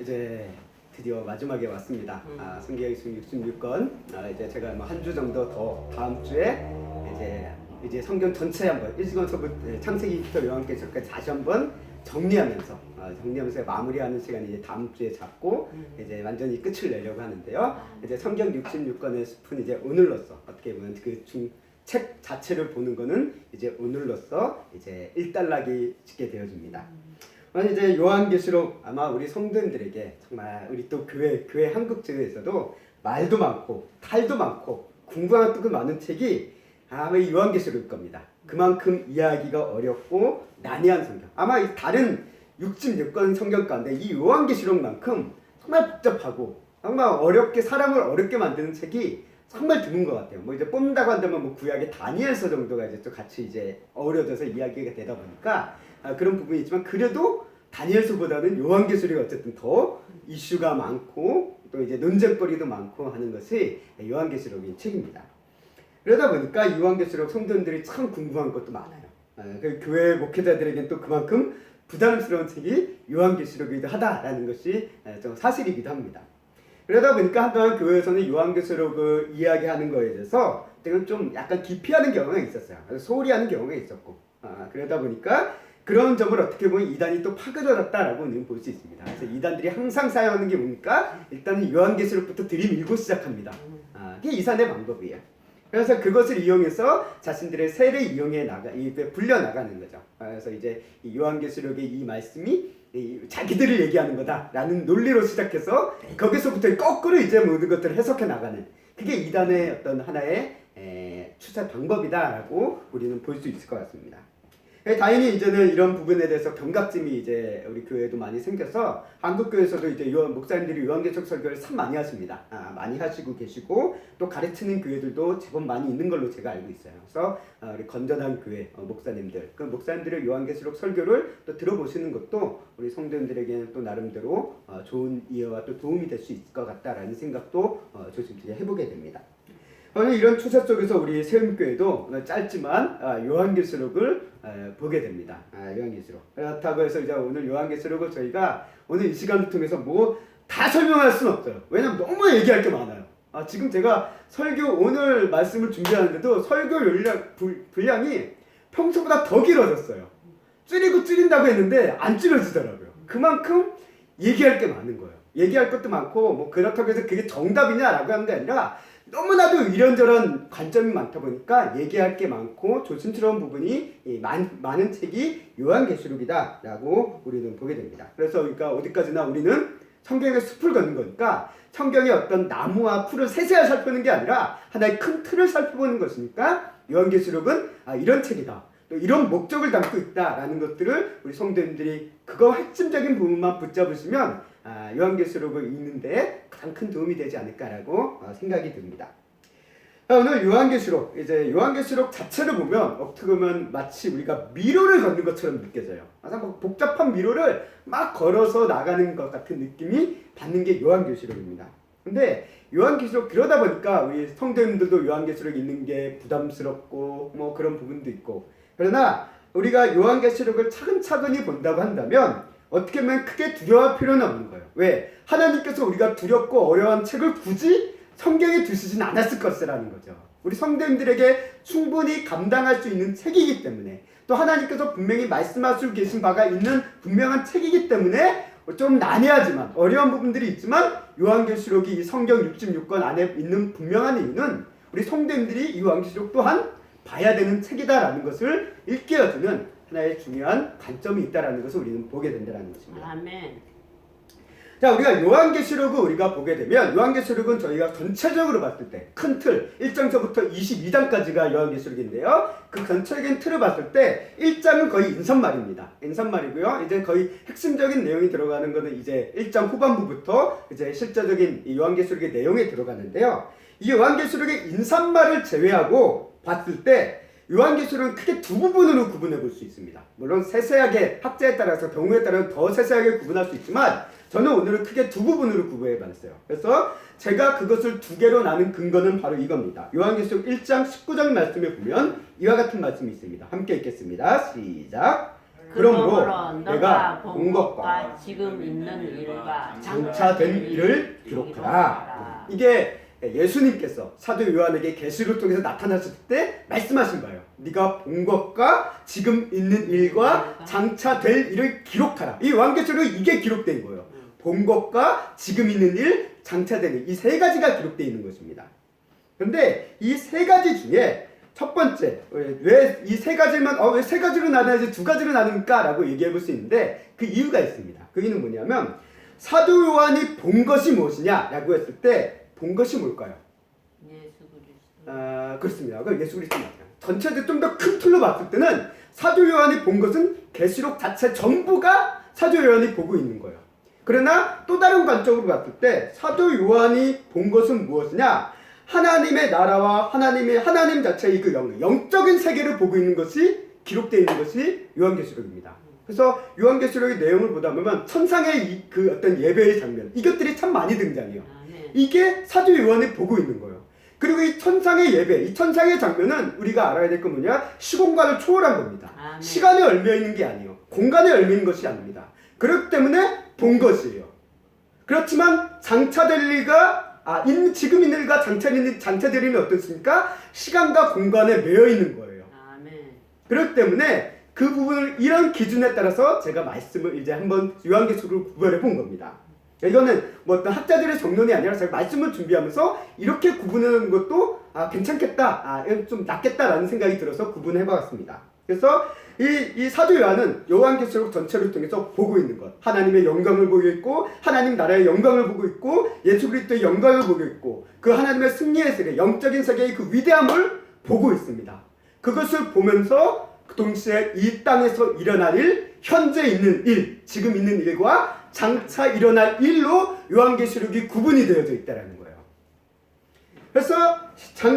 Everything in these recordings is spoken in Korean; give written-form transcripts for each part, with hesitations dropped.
이제 드디어 마지막에 왔습니다. 성경 66권. 이제 제가 뭐 한 주 정도 더 다음 주에 이제 성경 전체 한번 1권서부터 창세기부터 요한계시록까지 다시 한번 정리하면서 마무리하는 시간이 이제 다음 주에 잡고 이제 완전히 끝을 내려고 하는데요. 이제 성경 66권의 숲은 이제 오늘로써 어떻게 보면 그 책 자체를 보는 거는 이제 오늘로써 이제 일단락이 짓게 되어집니다. 이제 요한계시록 아마 우리 성도님들에게 정말 우리 또 교회 한국교회에서도 말도 많고 탈도 많고 궁금한 또 그 많은 책이 아마 이 요한계시록일 겁니다. 그만큼 이해하기가 어렵고 난해한 성경. 아마 이 다른 66권 성경 가운데 이 요한계시록만큼 정말 복잡하고 정말 어렵게 사람을 어렵게 만드는 책이 정말 드문 것 같아요. 뭐 이제 뽑는다고 한다면 뭐 구약의 다니엘서 정도가 이제 또 같이 이제 어우러져서 이야기가 되다 보니까 그런 부분이 있지만 그래도 다니엘서보다는 요한계시록이 어쨌든 더 이슈가 많고 또 이제 논쟁거리도 많고 하는 것이 요한계시록인 책입니다. 그러다 보니까 요한계시록 성도님들이 참 궁금한 것도 많아요. 그 교회 목회자들에겐 또 그만큼 부담스러운 책이 요한계시록이기도 하다라는 것이 좀 사실이기도 합니다. 그러다 보니까 한동안 교회에서는 요한계시록을 이야기하는 거에 대해서 좀 약간 기피하는 경우가 있었어요. 소홀히 하는 경우가 있었고 그러다 보니까 그런 점을 어떻게 보면 이단이 또 파고들었다라고 볼 수 있습니다. 그래서 이단들이 항상 사용하는 게 뭡니까? 일단은 요한계시록부터 들이밀고 시작합니다. 그게 이단의 방법이에요. 그래서 그것을 이용해서 자신들의 세를 이용해 불려 나가는 거죠. 그래서 이제 이 요한계시록의 이 말씀이 자기들을 얘기하는 거다라는 논리로 시작해서 거기서부터 거꾸로 이제 모든 것들을 해석해 나가는 그게 이단의 어떤 하나의 추세 방법이다라고 우리는 볼 수 있을 것 같습니다. 당연히 이제는 이런 부분에 대해서 경각심이 이제 우리 교회에도 많이 생겨서 한국 교회에서도 이제 목사님들이 요한계시록 설교를 참 많이 하십니다. 많이 하시고 계시고 또 가르치는 교회들도 제법 많이 있는 걸로 제가 알고 있어요. 그래서 우리 건전한 교회 목사님들, 그 목사님들의 요한계시록 설교를 또 들어보시는 것도 우리 성도님들에게는 또 나름대로 좋은 이해와 또 도움이 될 수 있을 것 같다라는 생각도 조심스레 해보게 됩니다. 이런 추세 속에서 우리 세움교회도 짧지만 요한계시록을 보게 됩니다. 요한계시록. 그렇다고 해서 이제 오늘 요한계시록을 저희가 오늘 이 시간을 통해서 뭐 다 설명할 수는 없어요. 왜냐면 너무 얘기할 게 많아요. 지금 제가 오늘 말씀을 준비하는데도 설교 분량이 평소보다 더 길어졌어요. 줄인다고 했는데 안 줄여지더라고요. 그만큼 얘기할 게 많은 거예요. 얘기할 것도 많고 뭐 그렇다고 해서 그게 정답이냐라고 하는 게 아니라 너무나도 이런저런 관점이 많다 보니까 얘기할 게 많고 조심스러운 부분이 많은 책이 요한계시록이다라고 우리는 보게 됩니다. 그래서 그러니까 어디까지나 우리는 성경의 숲을 걷는 거니까 성경의 어떤 나무와 풀을 세세하게 살펴보는 게 아니라 하나의 큰 틀을 살펴보는 것이니까 요한계시록은 이런 책이다. 또 이런 목적을 담고 있다라는 것들을 우리 성도님들이 그거 핵심적인 부분만 붙잡으시면 요한계시록을 읽는데 가장 큰 도움이 되지 않을까라고 생각이 듭니다. 오늘 요한계시록 자체를 보면 어떻게 보면 마치 우리가 미로를 걷는 것처럼 느껴져요. 복잡한 미로를 막 걸어서 나가는 것 같은 느낌이 받는 게 요한계시록입니다. 근데 요한계시록 그러다 보니까 우리 성도님들도 요한계시록 읽는 게 부담스럽고 뭐 그런 부분도 있고 그러나 우리가 요한계시록을 차근차근히 본다고 한다면 어떻게 보면 크게 두려워할 필요는 없는 거예요. 왜? 하나님께서 우리가 두렵고 어려운 책을 굳이 성경에 두시진 않았을 것이라는 거죠. 우리 성도님들에게 충분히 감당할 수 있는 책이기 때문에 또 하나님께서 분명히 말씀하시고 계신 바가 있는 분명한 책이기 때문에 좀 난해하지만 어려운 부분들이 있지만 요한계시록이 이 성경 66권 안에 있는 분명한 이유는 우리 성도님들이 이 요한계시록 또한 봐야 되는 책이다라는 것을 일깨워주는 하나의 중요한 관점이 있다라는 것을 우리는 보게 된다는 것입니다. 아멘. 자, 우리가 요한계시록을 우리가 보게 되면 요한계시록은 저희가 전체적으로 봤을 때 큰 틀 1장서부터 22장까지가 요한계시록인데요. 그 전체적인 틀을 봤을 때 1장은 거의 인사말입니다. 인사말이고요. 이제 거의 핵심적인 내용이 들어가는 것은 이제 1장 후반부부터 이제 실제적인 이 요한계시록의 내용에 들어가는데요. 이 요한계시록의 인사말을 제외하고 봤을 때 요한계시록은 크게 두 부분으로 구분해 볼 수 있습니다. 물론 세세하게 학자에 따라서 경우에 따라 더 세세하게 구분할 수 있지만 저는 오늘은 크게 두 부분으로 구분해 봤어요. 그래서 제가 그것을 두 개로 나눈 근거는 바로 이겁니다. 요한계시록 1장 19절 말씀에 보면 이와 같은 말씀이 있습니다. 함께 읽겠습니다. 시작. 그러므로 내가 내가 본 본 것과 것과 지금 있는 일과 장차된 일을 기록하라. 이게 예수님께서 사도 요한에게 계시를 통해서 나타나실 때 말씀하신 거예요. 네가 본 것과 지금 있는 일과 장차될 일을 기록하라. 이 요한계시록에 이게 기록된 거예요. 본 것과 지금 있는 일, 장차될 일, 이 세 가지가 기록되어 있는 것입니다. 그런데 이 세 가지 중에 첫 번째, 왜 이 세 가지만 왜 세 가지로 나눠야지 두 가지로 나눕니까? 라고 얘기해 볼 수 있는데 그 이유가 있습니다. 그 이유는 뭐냐면 사도 요한이 본 것이 무엇이냐? 라고 했을 때 본 것이 뭘까요? 예수 그리스도. 그렇습니다. 그 예수 그리스도 맞아요. 전체적으로 좀 더 큰 틀로 봤을 때는 사도 요한이 본 것은 계시록 자체 전부가 사도 요한이 보고 있는 거예요. 그러나 또 다른 관점으로 봤을 때 사도 요한이 본 것은 무엇이냐? 하나님의 나라와 하나님 자체의 그 영적인 세계를 보고 있는 것이 기록되어 있는 것이 요한계시록입니다. 그래서 요한계시록의 내용을 보다 보면 천상의 그 어떤 예배의 장면, 이것들이 참 많이 등장해요. 이게 사도 요한이 보고 있는 거예요. 그리고 이 천상의 예배, 이 천상의 장면은 우리가 알아야 될 건 뭐냐? 시공간을 초월한 겁니다. 시간에 얽혀 있는 게 아니에요. 공간에 얽혀 있는 것이 아닙니다. 그렇기 때문에 본 것이에요. 그렇지만 장차될 일과 지금 있는 일과 장차될 일은 어떻습니까? 시간과 공간에 매여 있는 거예요. 그렇기 때문에 그 부분을 이런 기준에 따라서 제가 말씀을 이제 한번 요한계시록으로 구별해 본 겁니다. 이거는 뭐 어떤 학자들의 정론이 아니라 제가 말씀을 준비하면서 이렇게 구분하는 것도 괜찮겠다, 좀 낫겠다라는 생각이 들어서 구분해 봤습니다. 그래서 이 사도 요한은 요한계시록 전체를 통해서 보고 있는 것, 하나님의 영광을 보고 있고 하나님 나라의 영광을 보고 있고 예수 그리스도의 영광을 보고 있고 그 하나님의 승리의 세계, 영적인 세계의 그 위대함을 보고 있습니다. 그것을 보면서 그 동시에 이 땅에서 일어날 일, 현재 있는 일, 지금 있는 일과 장차 일어날 일로 요한계시록이 구분이 되어져 있다는 거예요. 그래서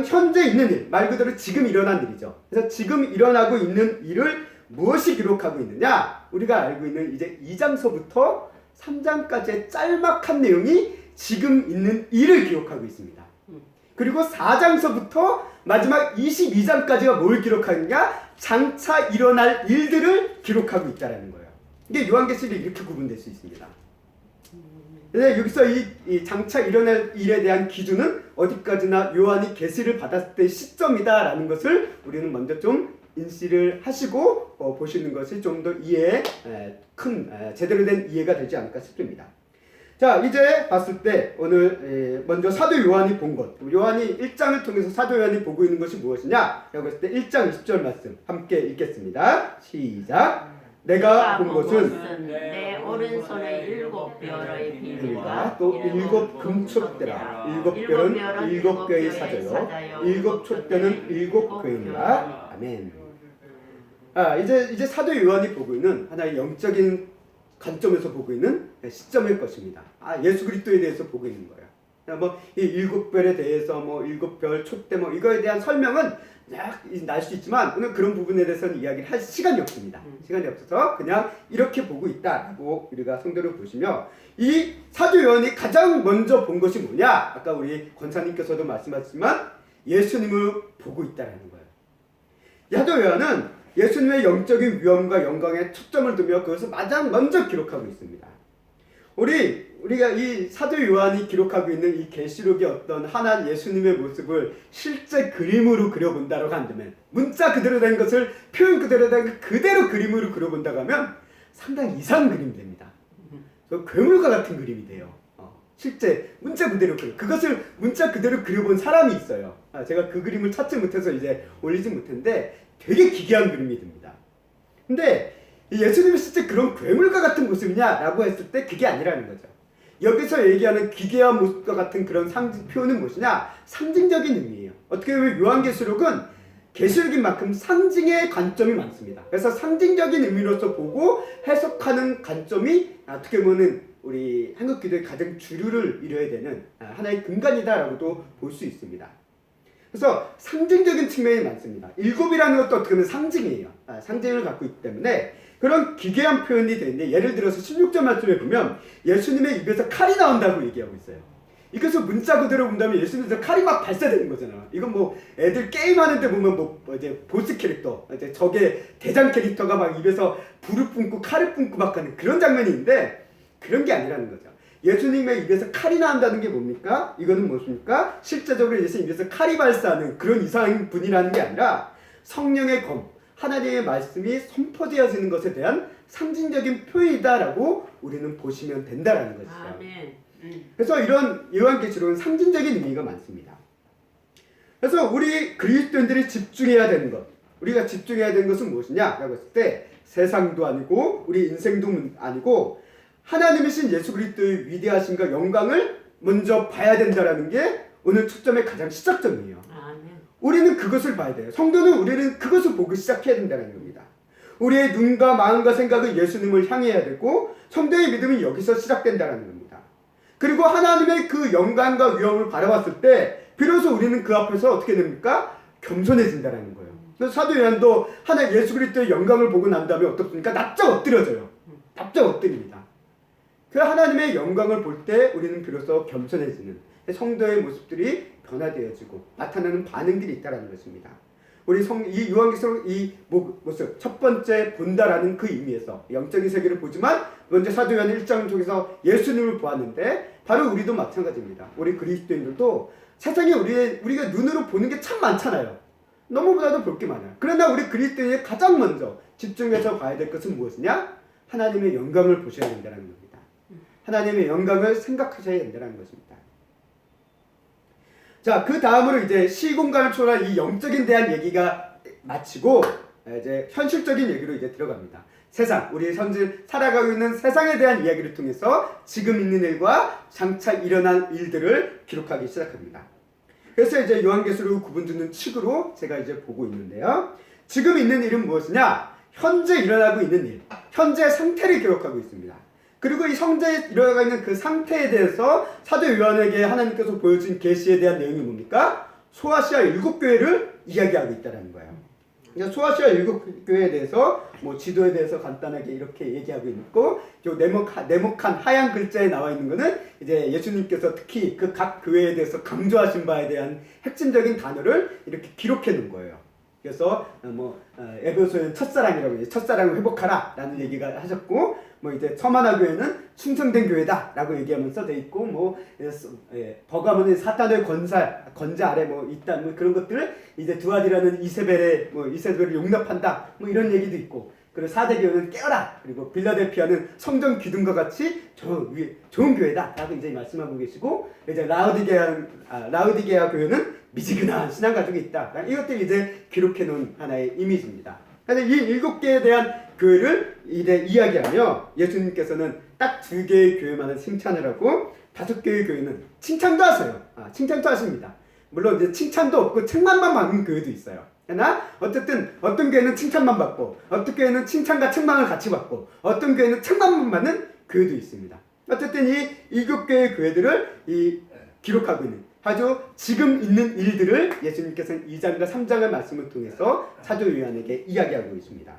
현재 있는 일, 말 그대로 지금 일어난 일이죠. 그래서 지금 일어나고 있는 일을 무엇이 기록하고 있느냐? 우리가 알고 있는 이제 2장서부터 3장까지의 짤막한 내용이 지금 있는 일을 기록하고 있습니다. 그리고 4장서부터 마지막 22장까지가 뭘 기록하느냐? 장차 일어날 일들을 기록하고 있다는 거예요. 이게 요한계시록이 이렇게 구분될 수 있습니다. 근데 여기서 이 장차 일어날 일에 대한 기준은 어디까지나 요한이 계시를 받았을 때 시점이다라는 것을 우리는 먼저 좀 인지를 하시고 보시는 것이 좀 더 제대로 된 이해가 되지 않을까 싶습니다. 자, 이제 봤을 때 오늘 먼저 사도 요한이 본 것, 요한이 1장을 통해서 사도 요한이 보고 있는 것이 무엇이냐 라고 했을 때 1장 20절 말씀 함께 읽겠습니다. 시작. 내가 본 것은 내 오른손에 7별의 비밀과 또 7 금촛대라. 7별은 7교회의 사자요 7 촛대는 7 교회니라. 아멘. 이제 사도 요한이 보고 있는 하나의 영적인 관점에서 보고 있는 시점일 것입니다. 예수 그리스도에 대해서 보고 있는 거예요. 이 7별에 대해서 7별 촛대 이거에 대한 설명은 날 수 있지만 오늘 그런 부분에 대해서는 이야기를 할 시간이 없습니다. 시간이 없어서 그냥 이렇게 보고 있다라고 우리가 성도를 보시며, 이 사도 요한이 가장 먼저 본 것이 뭐냐? 아까 우리 권사님께서도 말씀하셨지만 예수님을 보고 있다라는 거예요. 사도 요한은 예수님의 영적인 위엄과 영광에 초점을 두며 그것을 가장 먼저 기록하고 있습니다. 우리가 이 사도 요한이 기록하고 있는 이 계시록의 어떤 하나님 예수님의 모습을 실제 그림으로 그려본다고 한다면, 문자 그대로 된 것을 표현 그대로 된 그대로 그림으로 그려본다고 하면 상당히 이상한 그림이 됩니다. 괴물과 같은 그림이 돼요. 실제 문자 그대로 그것을 문자 그대로 그려본 사람이 있어요. 제가 그 그림을 찾지 못해서 이제 올리지 못했는데 되게 기괴한 그림이 됩니다. 근데 예수님이 실제 그런 괴물과 같은 모습이냐라고 했을 때 그게 아니라는 거죠. 여기서 얘기하는 기괴한 모습과 같은 그런 표현은 무엇이냐? 상징적인 의미예요. 어떻게 보면 요한계시록은 계시록인 만큼 상징의 관점이 많습니다. 그래서 상징적인 의미로서 보고 해석하는 관점이 어떻게 보면 우리 한국 기도의 가장 주류를 이뤄야 되는 하나의 근간이다라고도 볼 수 있습니다. 그래서 상징적인 측면이 많습니다. 7이라는 것도 어떻게 보면 상징이에요. 상징을 갖고 있기 때문에 그런 기괴한 표현이 되는데, 예를 들어서 16절 말씀에 보면 예수님의 입에서 칼이 나온다고 얘기하고 있어요. 이것을 문자 그대로 본다면 예수님께서 칼이 막 발사되는 거잖아. 이건 뭐 애들 게임하는데 보면 뭐 이제 보스 캐릭터, 이제 적의 대장 캐릭터가 막 입에서 불을 뿜고 칼을 뿜고 막 하는 그런 장면이 있는데 그런 게 아니라는 거죠. 예수님의 입에서 칼이 나온다는 게 뭡니까? 이거는 무엇입니까? 실제적으로 예수님 입에서 칼이 발사하는 그런 이상한 분이라는 게 아니라 성령의 검, 하나님의 말씀이 선포되어지는 것에 대한 상징적인 표현이다라고 우리는 보시면 된다라는 것이죠. 아멘. 그래서 이런 요한계시록은 상징적인 의미가 많습니다. 그래서 우리 그리스도인들이 집중해야 되는 것, 우리가 집중해야 되는 것은 무엇이냐라고 했을 때 세상도 아니고 우리 인생도 아니고 하나님이신 예수 그리스도의 위대하심과 영광을 먼저 봐야 된다라는 게 오늘 초점의 가장 시작점이에요. 아멘. 우리는 그것을 봐야 돼요. 성도는 우리는 그것을 보고 시작해야 된다는 겁니다. 우리의 눈과 마음과 생각은 예수님을 향해야 되고 성도의 믿음이 여기서 시작된다는 겁니다. 그리고 하나님의 그 영광과 위엄을 바라봤을 때 비로소 우리는 그 앞에서 어떻게 됩니까? 겸손해진다는 거예요. 그래서 사도 요한도 하나님 예수 그리스도의 영광을 보고 난 다음에 어떻습니까? 납작 엎드려져요. 납작 엎드립니다. 그 하나님의 영광을 볼 때 우리는 비로소 겸손해지는 성도의 모습들이 변화되어지고 나타나는 반응들이 있다는 것입니다. 우리 이 요한계시록 이 모습 첫 번째 본다라는 그 의미에서 영적인 세계를 보지만 먼저 사도 요한 1장 쪽에서 예수님을 보았는데 바로 우리도 마찬가지입니다. 우리 그리스도인들도 세상에 우리가 눈으로 보는 게 참 많잖아요. 너무보다도 볼 게 많아요. 그러나 우리 그리스도인이 가장 먼저 집중해서 봐야 될 것은 무엇이냐? 하나님의 영광을 보셔야 된다는 겁니다. 하나님의 영광을 생각하셔야 된다는 것입니다. 자, 그 다음으로 이제 시공간을 초월한 이 영적인 대한 얘기가 마치고 이제 현실적인 얘기로 이제 들어갑니다. 세상, 우리 현재 살아가고 있는 세상에 대한 이야기를 통해서 지금 있는 일과 장차 일어날 일들을 기록하기 시작합니다. 그래서 이제 요한계시록을 구분짓는 측으로 제가 이제 보고 있는데요. 지금 있는 일은 무엇이냐? 현재 일어나고 있는 일, 현재 상태를 기록하고 있습니다. 그리고 이 현재 일어나고 있는 그 상태에 대해서 사도 요한에게 하나님께서 보여준 계시에 대한 내용이 뭡니까? 소아시아 7교회를 이야기하고 있다는 거예요. 그러니까 소아시아 7교회에 대해서 뭐 지도에 대해서 간단하게 이렇게 얘기하고 있고, 요 네모칸 하얀 글자에 나와 있는 거는 이제 예수님께서 특히 그 각 교회에 대해서 강조하신 바에 대한 핵심적인 단어를 이렇게 기록해 놓은 거예요. 그래서 에베소는 첫사랑이라고 해요. 첫사랑을 회복하라 라는 얘기가 하셨고, 뭐 이제 서마나 교회는 충성된 교회다 라고 얘기하면서 돼 있고, 버가모는 사탄의 권자 아래 뭐 있다, 뭐 그런 것들을 이제 두아디라는 이세벨을 용납한다, 뭐 이런 얘기도 있고, 그리고 사대교회는 깨어라, 그리고 빌라델피아는 성전 기둥과 같이 좋은 교회다 라고 이제 말씀하고 계시고, 이제 라우디게아 교회는 미지근한 신앙 가족이 있다. 이것들 이제 기록해 놓은 하나의 이미지입니다. 그래서 이 7개에 대한 교회를 이제 이야기하며 예수님께서는 딱 2개의 교회만은 칭찬을 하고 5개의 교회는 칭찬도 하세요. 칭찬도 하십니다. 물론 이제 칭찬도 없고 책망만 받는 교회도 있어요. 그러나 어쨌든 어떤 교회는 칭찬만 받고 어떤 교회는 칭찬과 책망을 같이 받고 어떤 교회는 책망만 받는 교회도 있습니다. 어쨌든 이 7개의 교회들을 기록하고 있는 아주 지금 있는 일들을 예수님께서는 2장과 3장의 말씀을 통해서 사도 요한에게 이야기하고 있습니다.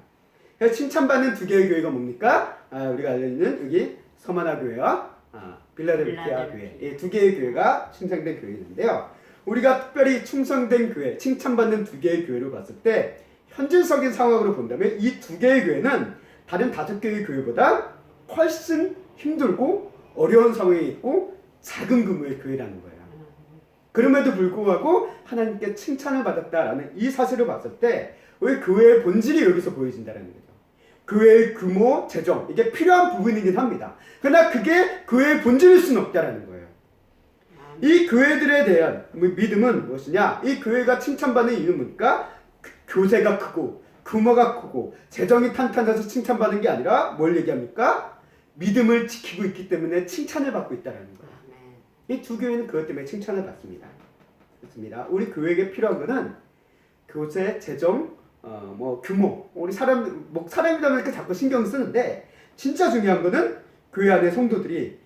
그래서 칭찬받는 2개의 교회가 뭡니까? 우리가 알고 있는 여기 서마나 교회와 빌라델피아 교회, 이 2개의 교회가 칭찬된 교회인데요. 우리가 특별히 충성된 교회, 칭찬받는 2개의 교회를 봤을 때 현실적인 상황으로 본다면 이 2개의 교회는 다른 5개의 교회보다 훨씬 힘들고 어려운 상황에 있고 작은 규모의 교회라는 거예요. 그럼에도 불구하고 하나님께 칭찬을 받았다라는 이 사실을 봤을 때 왜 교회의 본질이 여기서 보여진다는 거죠. 교회의 규모, 재정, 이게 필요한 부분이긴 합니다. 그러나 그게 교회의 본질일 수는 없다는 거예요. 이 교회들에 대한 믿음은 무엇이냐? 이 교회가 칭찬받는 이유는 뭡니까? 교세가 크고 규모가 크고 재정이 탄탄해서 칭찬받는 게 아니라 뭘 얘기합니까? 믿음을 지키고 있기 때문에 칭찬을 받고 있다는 거예요. 이 2교회는 그것 때문에 칭찬을 받습니다. 그렇습니다. 우리 교회에게 필요한 것은 교세, 재정, 규모. 우리 사람이다 보니까 자꾸 신경 쓰는데 진짜 중요한 것은 교회 안의 성도들이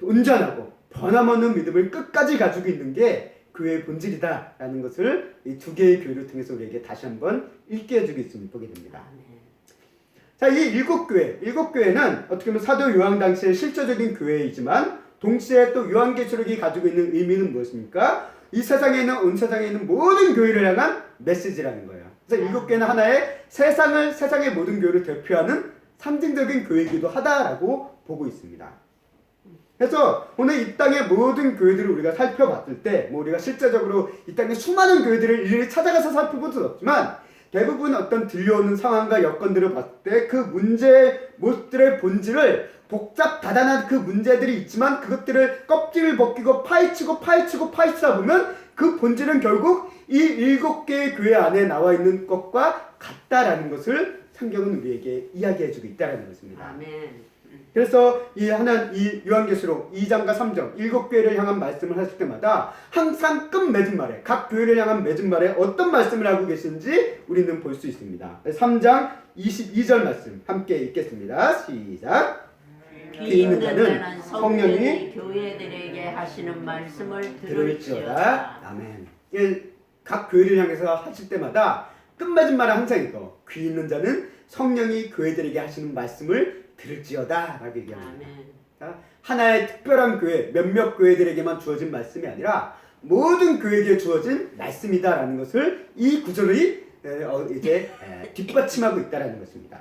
온전하고 변함없는 믿음을 끝까지 가지고 있는 게 교회의 본질이다라는 것을 이 2개의 교회를 통해서 우리에게 다시 한번 읽게 해주고 있음을 보게 됩니다. 자, 이 7교회는 어떻게 보면 사도 요한 당시의 실제적인 교회이지만 동시에 또 요한계시록이 가지고 있는 의미는 무엇입니까? 이 세상에 있는 온 세상에 있는 모든 교회를 향한 메시지라는 거예요. 그래서 7개는 하나의 세상의 모든 교회를 대표하는 상징적인 교회이기도 하다라고 보고 있습니다. 그래서 오늘 이 땅의 모든 교회들을 우리가 살펴봤을 때, 뭐 우리가 실제적으로 이 땅의 수많은 교회들을 일일이 찾아가서 살펴볼 수는 없지만, 대부분 어떤 들려오는 상황과 여건들을 봤을 때 그 문제의 모습들의 본질을 복잡다단한 그 문제들이 있지만 그것들을 껍질을 벗기고 파헤치다 보면 그 본질은 결국 이 7개의 교회 안에 나와 있는 것과 같다라는 것을 성경은 우리에게 이야기해주고 있다는 것입니다. 아멘. 그래서 이 요한계시록 2장과 3장 7교회를 향한 말씀을 하실 때마다 항상 끝 맺은 말에, 각 교회를 향한 맺은 말에 어떤 말씀을 하고 계신지 우리는 볼 수 있습니다. 3장 22절 말씀 함께 읽겠습니다. 시작. 귀 있는 자는 성령이 교회들에게 하시는 말씀을 들을지어다. 아멘. 각 교회를 향해서 하실 때마다 끝맺은 말은 항상 이거. 귀 있는 자는 성령이 교회들에게 하시는 말씀을 들을지어다 라고 얘기합니다. 하나의 특별한 교회, 몇몇 교회들에게만 주어진 말씀이 아니라 모든 교회에게 주어진 말씀이다라는 것을 이 구절이 이제 뒷받침하고 있다라는 것입니다.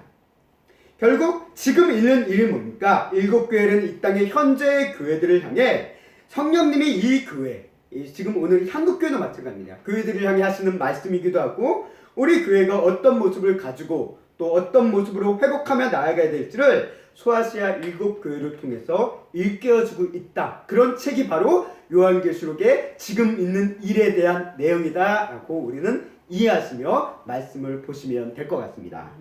결국 지금 읽는 일이 뭡니까? 7교회는 이 땅의 현재의 교회들을 향해 성령님이 이 교회, 지금 오늘 한국교회도 마찬가지입니다. 교회들을 향해 하시는 말씀이기도 하고 우리 교회가 어떤 모습을 가지고 또 어떤 모습으로 회복하며 나아가야 될지를 소아시아 7교회를 통해서 일깨워주고 있다. 그런 책이 바로 요한계시록에 지금 있는 일에 대한 내용이다 라고 우리는 이해하시며 말씀을 보시면 될 것 같습니다.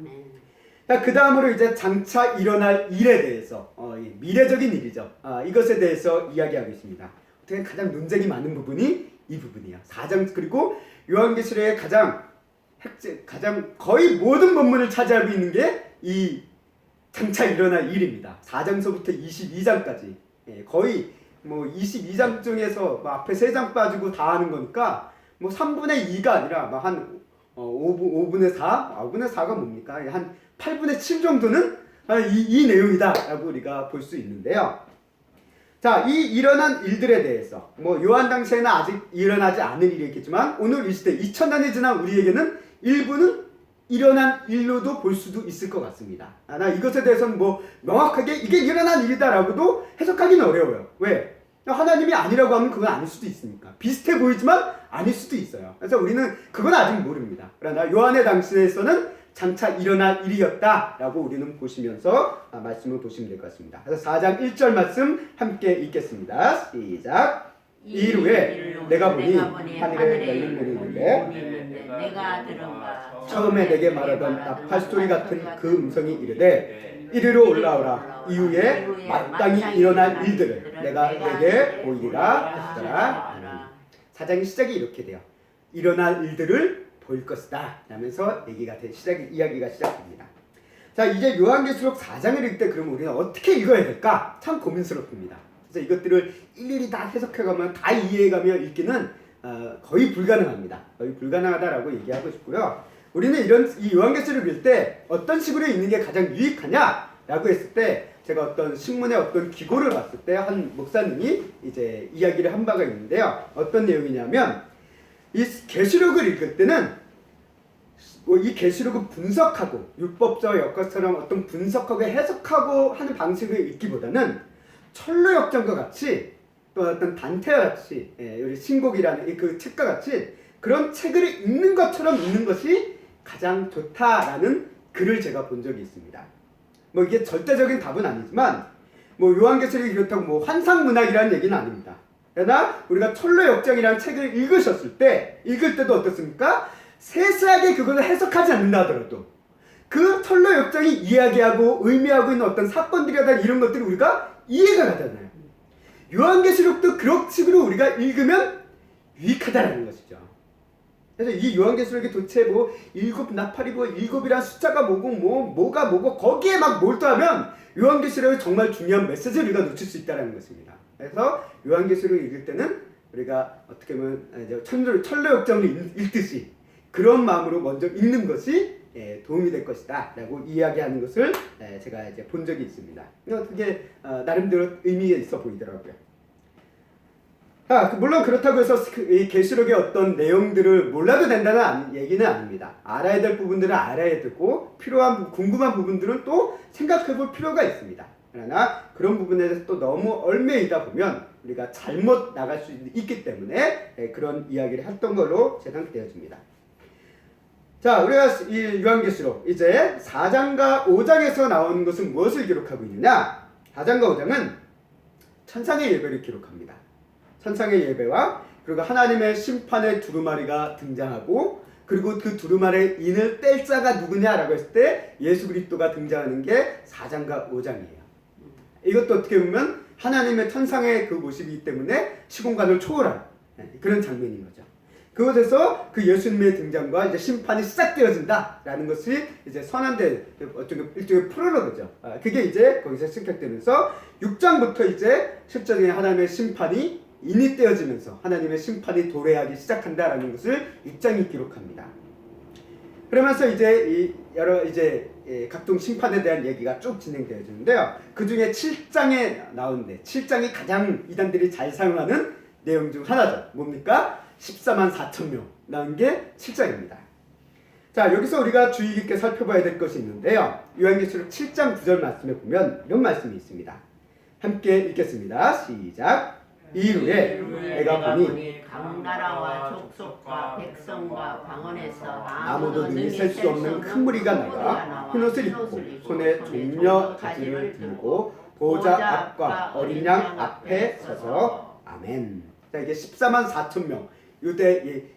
자, 그 다음으로 이제 장차 일어날 일에 대해서 미래적인 일이죠. 이것에 대해서 이야기하고 있습니다. 어떻게 가장 논쟁이 많은 부분이 이 부분이에요. 4장 그리고 요한계시록의 가장 거의 모든 본문을 차지하고 있는 게 이 장차 일어날 일입니다. 4장서부터 22장까지 거의 뭐 22장 중에서 뭐 앞에 3장 빠지고 다 하는 거니까 뭐 3분의 2가 아니라 뭐 한 5분의 4? 5분의 4가 뭡니까? 한 8분의 7 정도는 이 내용이다라고 우리가 볼 수 있는데요. 자, 이 일어난 일들에 대해서 뭐 요한 당시에는 아직 일어나지 않은 일이겠지만 오늘 이 시대 2000년이 지난 우리에게는 일부는 일어난 일로도 볼 수도 있을 것 같습니다. 나 이것에 대해서는 뭐 명확하게 이게 일어난 일이다라고도 해석하기는 어려워요. 왜? 하나님이 아니라고 하면 그건 아닐 수도 있으니까. 비슷해 보이지만 아닐 수도 있어요. 그래서 우리는 그건 아직 모릅니다. 그러나 요한의 당시에서는 장차 일어날 일이었다라고 우리는 보시면서 말씀을 보시면 될 것 같습니다. 그래서 4장 1절 말씀 함께 읽겠습니다. 시작. 일 후에 내가 보니 하늘에 열린 문이 있는데 내가 들은 바 처음에 내게 말하던 나팔 소리 같은 그 음성이 이르되 이리로 올라오라. 이후에 마땅히 일어날 일들을 내가 내게 보이리라 하시더라. 4장의 시작이 이렇게 돼요. 일어날 일들을 보일 것이다 라면서 이야기가 시작됩니다. 자, 이제 요한계시록 4장을 읽을 때 그러면 우리는 어떻게 읽어야 될까? 참 고민스럽습니다. 그래서 이것들을 일일이 다 해석해가면 다 이해해가며 읽기는 거의 불가능합니다. 거의 불가능하다라고 얘기하고 싶고요. 우리는 이 요한계시록을 읽을 때 어떤 식으로 읽는 게 가장 유익하냐라고 했을 때 제가 어떤 신문의 어떤 기고를 봤을 때 한 목사님이 이제 이야기를 한 바가 있는데요. 어떤 내용이냐면 이 계시록을 읽을 때는 이 계시록을 분석하고 율법서 역사처럼 어떤 분석하고 해석하고 하는 방식을 읽기보다는 철로역정과 같이 또 어떤 단테와 같이 우리 신곡이라는 그 책과 같이 그런 책을 읽는 것처럼 읽는 것이 가장 좋다라는 글을 제가 본 적이 있습니다. 뭐 이게 절대적인 답은 아니지만 뭐 요한계시록이 그렇다고 뭐 환상문학이라는 얘기는 아닙니다. 그러나 우리가 철로역정이라는 책을 읽을 때도 어떻습니까? 세세하게 그것을 해석하지 않는다 하더라도 그 철로역정이 이야기하고 의미하고 있는 어떤 사건들이라든가 이런 것들이 우리가 이해가 가잖아요. 요한계시록도 그런 식으로 우리가 읽으면 유익하다는 것이죠. 그래서 이 요한계시록이 도대체 뭐 7 나팔이고 7이란 숫자가 뭐고 뭐가 뭐고 거기에 막 몰두하면 요한계시록이 정말 중요한 메시지를 우리가 놓칠 수 있다는 것입니다. 그래서 요한계시록을 읽을 때는 우리가 어떻게 보면 철로역정을 읽듯이 그런 마음으로 먼저 읽는 것이 도움이 될 것이다 라고 이야기하는 것을 제가 이제 본 적이 있습니다. 그게 나름대로 의미가 있어 보이더라고요. 물론 그렇다고 해서 이 계시록의 어떤 내용들을 몰라도 된다는 얘기는 아닙니다. 알아야 될 부분들은 알아야 되고 궁금한 부분들은 또 생각해 볼 필요가 있습니다. 그러나 그런 부분에 대해서 또 너무 얽매이다 보면 우리가 잘못 나갈 수 있기 때문에 그런 이야기를 했던 걸로 재단되어집니다. 자, 우리가 이 요한계시록 이제 4장과 5장에서 나오는 것은 무엇을 기록하고 있느냐? 4장과 5장은 천상의 예배를 기록합니다. 천상의 예배와 그리고 하나님의 심판의 두루마리가 등장하고 그리고 그 두루마리의 인을 뗄 자가 누구냐라고 했을 때 예수 그리스도가 등장하는 게 4장과 5장이에요. 이것도 어떻게 보면 하나님의 천상의 그 모습이기 때문에 시공간을 초월한 그런 장면인 거죠. 그곳에서 그 예수님의 등장과 이제 심판이 시작되어진다라는 것이 이제 선언된 일종의 프롤로그죠. 그게 이제 거기서 시작되면서 6장부터 이제 실제적인 하나님의 심판이 인이되어지면서 하나님의 심판이 도래하기 시작한다라는 것을 6장이 기록합니다. 그러면서 이제 여러 각종 심판에 대한 얘기가 쭉 진행되어지는데요. 그 중에 7장에 나오는데 7장이 가장 이단들이 잘 사용하는 내용 중 하나죠. 뭡니까? 14만 4천 명 나온 게 7장입니다. 자, 여기서 우리가 주의 깊게 살펴봐야 될 것이 있는데요. 요한계시록 7장 9절 말씀에 보면 이런 말씀이 있습니다. 함께 읽겠습니다. 시작. 이후에 내가 보니 각 나라와 족속과 백성과 방언에서 아무도 능히 셀 수 없는 큰 무리가 나가 흰 옷을 입고 손에 종려 가지를 들고 보좌 앞과 어린 양 앞에 서서 아멘. 자, 이게 14만 4천 명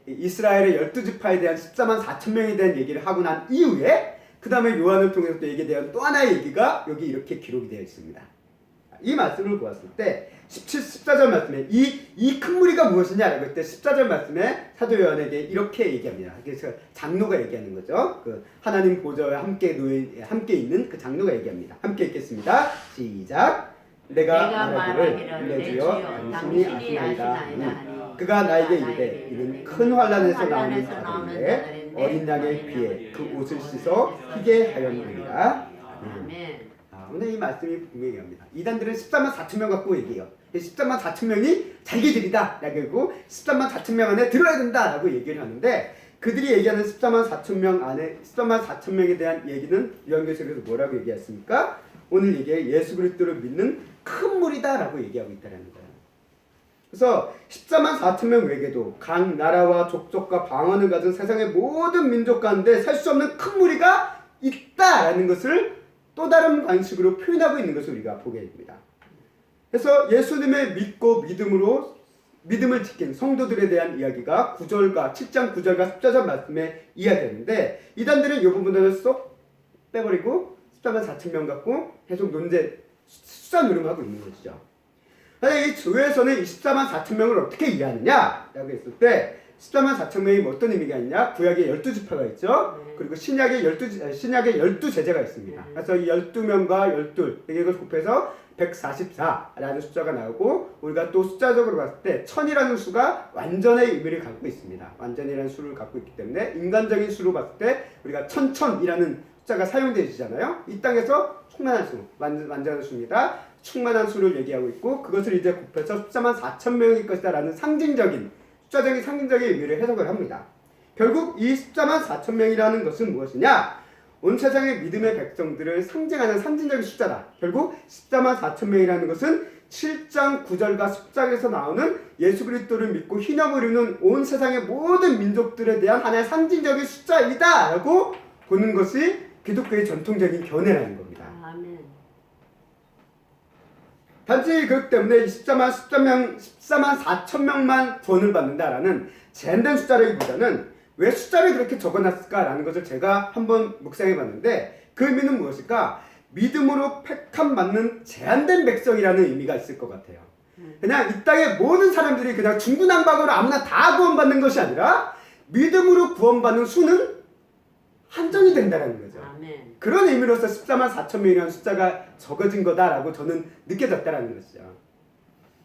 이스라엘의 12지파에 대한 14만 4천 명에 대한 얘기를 하고 난 이후에 그 다음에 요한을 통해서 또 얘기에 대한 또 하나의 얘기가 여기 이렇게 기록이 되어 있습니다. 이 말씀을 보았을 때 14절 말씀에 이 큰 무리가 무엇이냐라고 할 때 14절 말씀에 사도 요한에게 이렇게 얘기합니다. 그래서 장로가 얘기하는 거죠. 그 하나님 보좌에 함께 있는 그 장로가 얘기합니다. 함께 읽겠습니다. 시작. 내가 말하기를 내 주여 당신이 아시나이다. 그가 나에게 이르되 이는 큰 환난에서 나오는 자들인데 어린 양의 피에 그 옷을 씻어 희게 하였느니라. 아멘. 오늘 이 말씀이 분명히 합니다. 이단들은 14만 4천 명 갖고 얘기해요. 14만 4천 명이 자기들이다 라고 14만 4천 명 안에 들어야 된다 라고 얘기를 하는데 그들이 얘기하는 14만 4천 명 안에 14만 4천 명에 대한 얘기는 요한계시록에서 뭐라고 얘기했습니까? 오늘 얘기해 예수 그리스도를 믿는 큰 무리다 라고 얘기하고 있다는 거예요. 그래서 14만 4천 명 외에도 각 나라와 족속과 방언을 가진 세상의 모든 민족 가운데 살 수 없는 큰 무리가 있다라는 것을 또 다른 방식으로 표현하고 있는 것을 우리가 보게 됩니다. 그래서 예수님의 믿고 믿음을 지킨 성도들에 대한 이야기가 7장 9절과 14절 말씀에 이야기하는데 이단들은 이 부분을 쏙 빼버리고 14만 4천 명 갖고 계속 숫자 노름하고 있는 것이죠. 이 교회에서는 14만 4천 명을 어떻게 이해하느냐라고 했을 때 14만 4천 명이 어떤 의미가 있냐? 구약에 12지파가 있죠. 그리고 신약에 12제자가 있습니다. 그래서 이 12명과 12 이걸 곱해서 144라는 숫자가 나오고 우리가 또 숫자적으로 봤을 때 1000이라는 수가 완전의 의미를 갖고 있습니다. 완전이라는 수를 갖고 있기 때문에 인간적인 수로 봤을 때 우리가 천이라는 숫자가 사용되시잖아요. 이 땅에서 충만한 수, 완전한 수입니다. 충만한 수를 얘기하고 있고 그것을 이제 곱해서 14만 4천 명일 것이다 라는 숫자적인 상징적인 의미를 해석을 합니다. 결국 이 14만 4천 명이라는 것은 무엇이냐? 온 세상의 믿음의 백성들을 상징하는 상징적인 숫자다. 결국 14만 4천 명이라는 것은 7장 9절과 10장에서 나오는 예수 그리스도를 믿고 희망을 이루는 온 세상의 모든 민족들에 대한 하나의 상징적인 숫자이다 라고 보는 것이 기독교의 전통적인 견해라는 겁니다. 아멘. 단지 그렇기 때문에 14만 4천 명만 구원을 받는다라는 제한된 숫자라기보다는 왜 숫자를 그렇게 적어놨을까라는 것을 제가 한번 묵상해봤는데 그 의미는 무엇일까? 믿음으로 택함 받는 제한된 백성이라는 의미가 있을 것 같아요. 그냥 이 땅의 모든 사람들이 그냥 중구난방으로 아무나 다 구원받는 것이 아니라 믿음으로 구원받는 수는 한정이 된다는 거죠. 아멘. 그런 의미로서 14만 4천 명이라는 숫자가 적어진 거다라고 저는 느껴졌다라는 것이죠.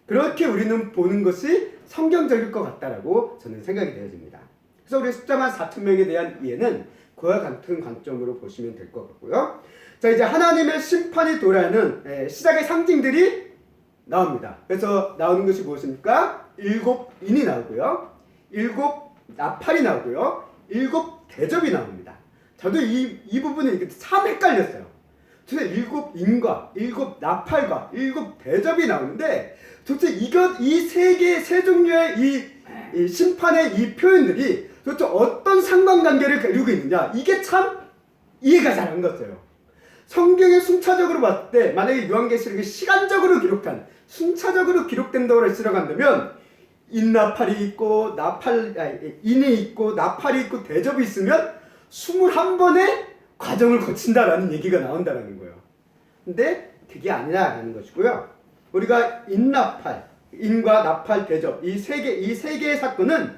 그렇게 우리는 보는 것이 성경적일 것 같다라고 저는 생각이 되어집니다. 그래서 우리 14만 4천 명에 대한 이해는 그와 같은 관점으로 보시면 될 것 같고요. 자, 이제 하나님의 심판이 도래하는 시작의 상징들이 나옵니다. 그래서 나오는 것이 무엇입니까? 7인이 나오고요, 7 나팔이 나오고요, 7 대접이 나옵니다. 저도 이 부분이 참 헷갈렸어요. 도대체 7인과 7 나팔과 7 대접이 나오는데, 도대체 이 세 종류의 이 심판의 이 표현들이 도대체 어떤 상관관계를 가지고 있느냐, 이게 참 이해가 잘 안 갔어요. 성경에 순차적으로 봤을 때 만약에 요한계시록이 시간적으로 순차적으로 기록된다고 한다면 인나팔이 있고 인이 있고 나팔이 있고 대접이 있으면 21번의 과정을 거친다라는 얘기가 나온다는 거예요. 근데 그게 아니라는 것이고요. 우리가 인과 나팔, 대접 이 세 개의 사건은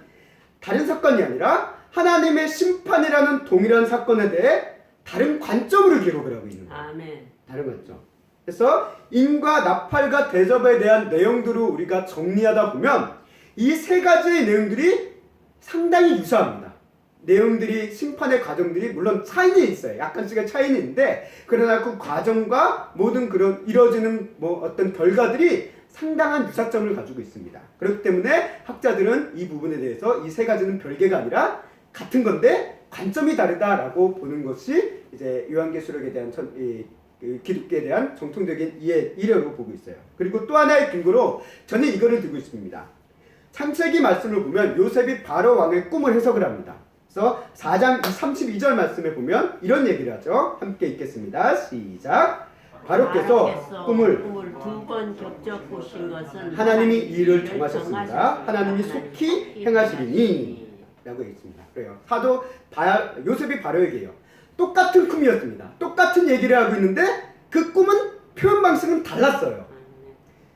다른 사건이 아니라 하나님의 심판이라는 동일한 사건에 대해 다른 관점으로 기록을 하고 있는 거예요. 아멘. 다른 관점. 그래서 인과 나팔과 대접에 대한 내용들을 우리가 정리하다 보면 이 세 가지의 내용들이 상당히 유사합니다. 내용들이, 심판의 과정들이 물론 차이는 있어요. 약간씩의 차이는 있는데, 그러나 그 과정과 모든 그런 이루어지는 어떤 결과들이 상당한 유사점을 가지고 있습니다. 그렇기 때문에 학자들은 이 부분에 대해서 이 세 가지는 별개가 아니라 같은 건데 관점이 다르다라고 보는 것이 이제 요한계시록에 대한 기독교에 대한 정통적인 이해로 보고 있어요. 그리고 또 하나의 근거로 저는 이거를 들고 있습니다. 창세기 말씀을 보면 요셉이 바로 왕의 꿈을 해석을 합니다. 그래서 4장 32절 말씀에 보면 이런 얘기를 하죠. 함께 읽겠습니다. 시작. 바로께서 꿈을 2번 겹쳐 보신 것은 하나님이 이 일을 정하셨습니다. 하나님이 속히 행하시리니 라고 했습니다. 그래요. 사도 요셉이 바로에게 해요. 똑같은 꿈이었습니다. 똑같은 얘기를 하고 있는데 그 꿈은 표현 방식은 달랐어요.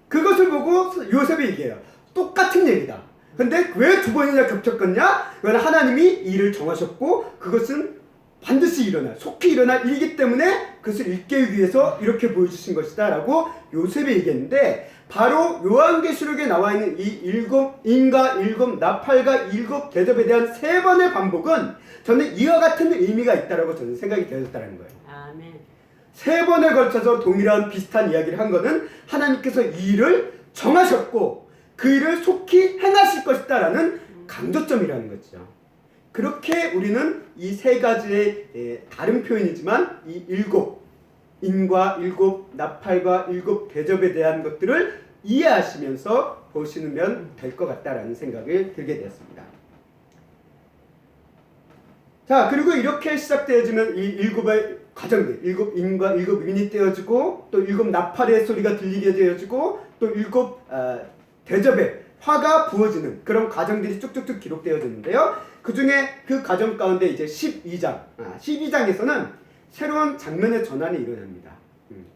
그것을 보고 요셉이 얘기해요. 똑같은 얘기다. 근데 왜 2번이나 겹쳤겠냐? 그건 하나님이 이 일을 정하셨고 그것은 반드시 일어날, 속히 일어날 일이기 때문에 그것을 읽기 위해서 이렇게 보여주신 것이다 라고 요셉이 얘기했는데, 바로 요한계시록에 나와 있는 이 7인과 7 나팔과 7 대접에 대한 3번의 반복은 저는 이와 같은 의미가 있다라고 저는 생각이 되었다는 거예요. 아멘. 3번에 걸쳐서 동일한 비슷한 이야기를 한 것은 하나님께서 이 일을 정하셨고 그 일을 속히 행하실 것이다 라는 강조점이라는 거죠. 그렇게 우리는 이 세 가지의 다른 표현이지만 이 7인과 7 나팔과 7 대접에 대한 것들을 이해하시면서 보시면 될 것 같다라는 생각을 들게 되었습니다. 자, 그리고 이렇게 시작되어지는 이 7의 과정들, 7인과 7인이 떼어지고 또 7 나팔의 소리가 들리게 되어지고 또 7 대접에 화가 부어지는 그런 과정들이 쭉쭉쭉 기록되어지는데요. 그 중에 그 과정 가운데 이제 12장에서는 새로운 장면의 전환이 일어납니다.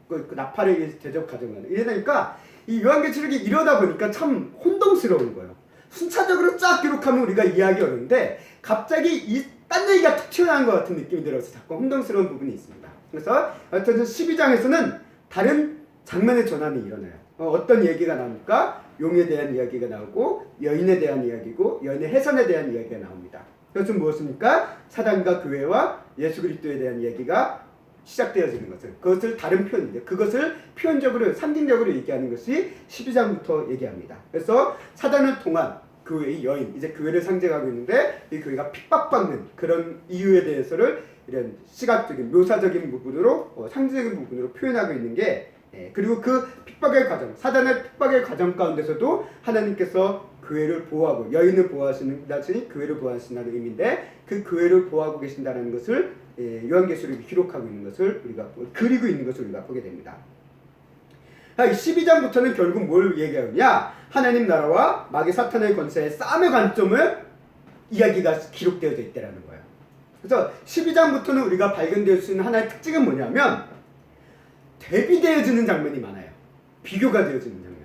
그 나팔의 대접 과정은 이러니까 이 요한계시록이 이러다 보니까 참 혼동스러운 거예요. 순차적으로 쫙 기록하면 우리가 이해하기 어려운데 갑자기 딴 얘기가 툭 튀어나온 것 같은 느낌이 들어서 자꾸 혼동스러운 부분이 있습니다. 그래서 어쨌든 12장에서는 다른 장면의 전환이 일어나요. 어떤 얘기가 나옵니까? 용에 대한 이야기가 나오고 여인에 대한 이야기고 여인의 해산에 대한 이야기가 나옵니다. 그것은 무엇입니까? 사단과 교회와 예수 그리스도에 대한 이야기가 시작되어지는 것을, 그것을 다른 표현인데 그것을 표현적으로 상징적으로 얘기하는 것이 12장부터 얘기합니다. 그래서 사단을 통한 교회의 여인, 이제 교회를 상징하고 있는데 이 교회가 핍박받는 그런 이유에 대해서를 이런 시각적인 묘사적인 부분으로 상징적인 부분으로 표현하고 있는 게, 그리고 그 핍박의 과정, 사단의 핍박의 과정 가운데서도 하나님께서 교회를 보호하고 여인을 보호하시는 교회를 보호하신다는 의미인데 그 교회를 보호하고 계신다는 것을 요한계시록이 기록하고 있는 것을 우리가 그리고 있는 것을 우리가 보게 됩니다. 12장부터는 결국 뭘 얘기하느냐? 하나님 나라와 마귀 사탄의 권세의 싸움의 관점을 이야기가 기록되어져 있다는 거예요. 그래서 12장부터는 우리가 발견될 수 있는 하나의 특징은 뭐냐면 대비되어지는 장면이 많아요. 비교가 되어지는 장면.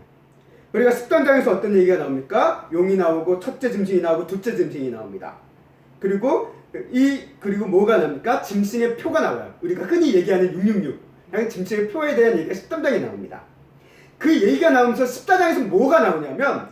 우리가 13장에서 어떤 얘기가 나옵니까? 용이 나오고 첫째 짐승이 나오고 둘째 짐승이 나옵니다. 그리고 뭐가 나옵니까? 짐승의 표가 나와요. 우리가 흔히 얘기하는 666. 짐승의 표에 대한 얘기가 13장에 나옵니다. 그 얘기가 나오면서 14장에서 뭐가 나오냐면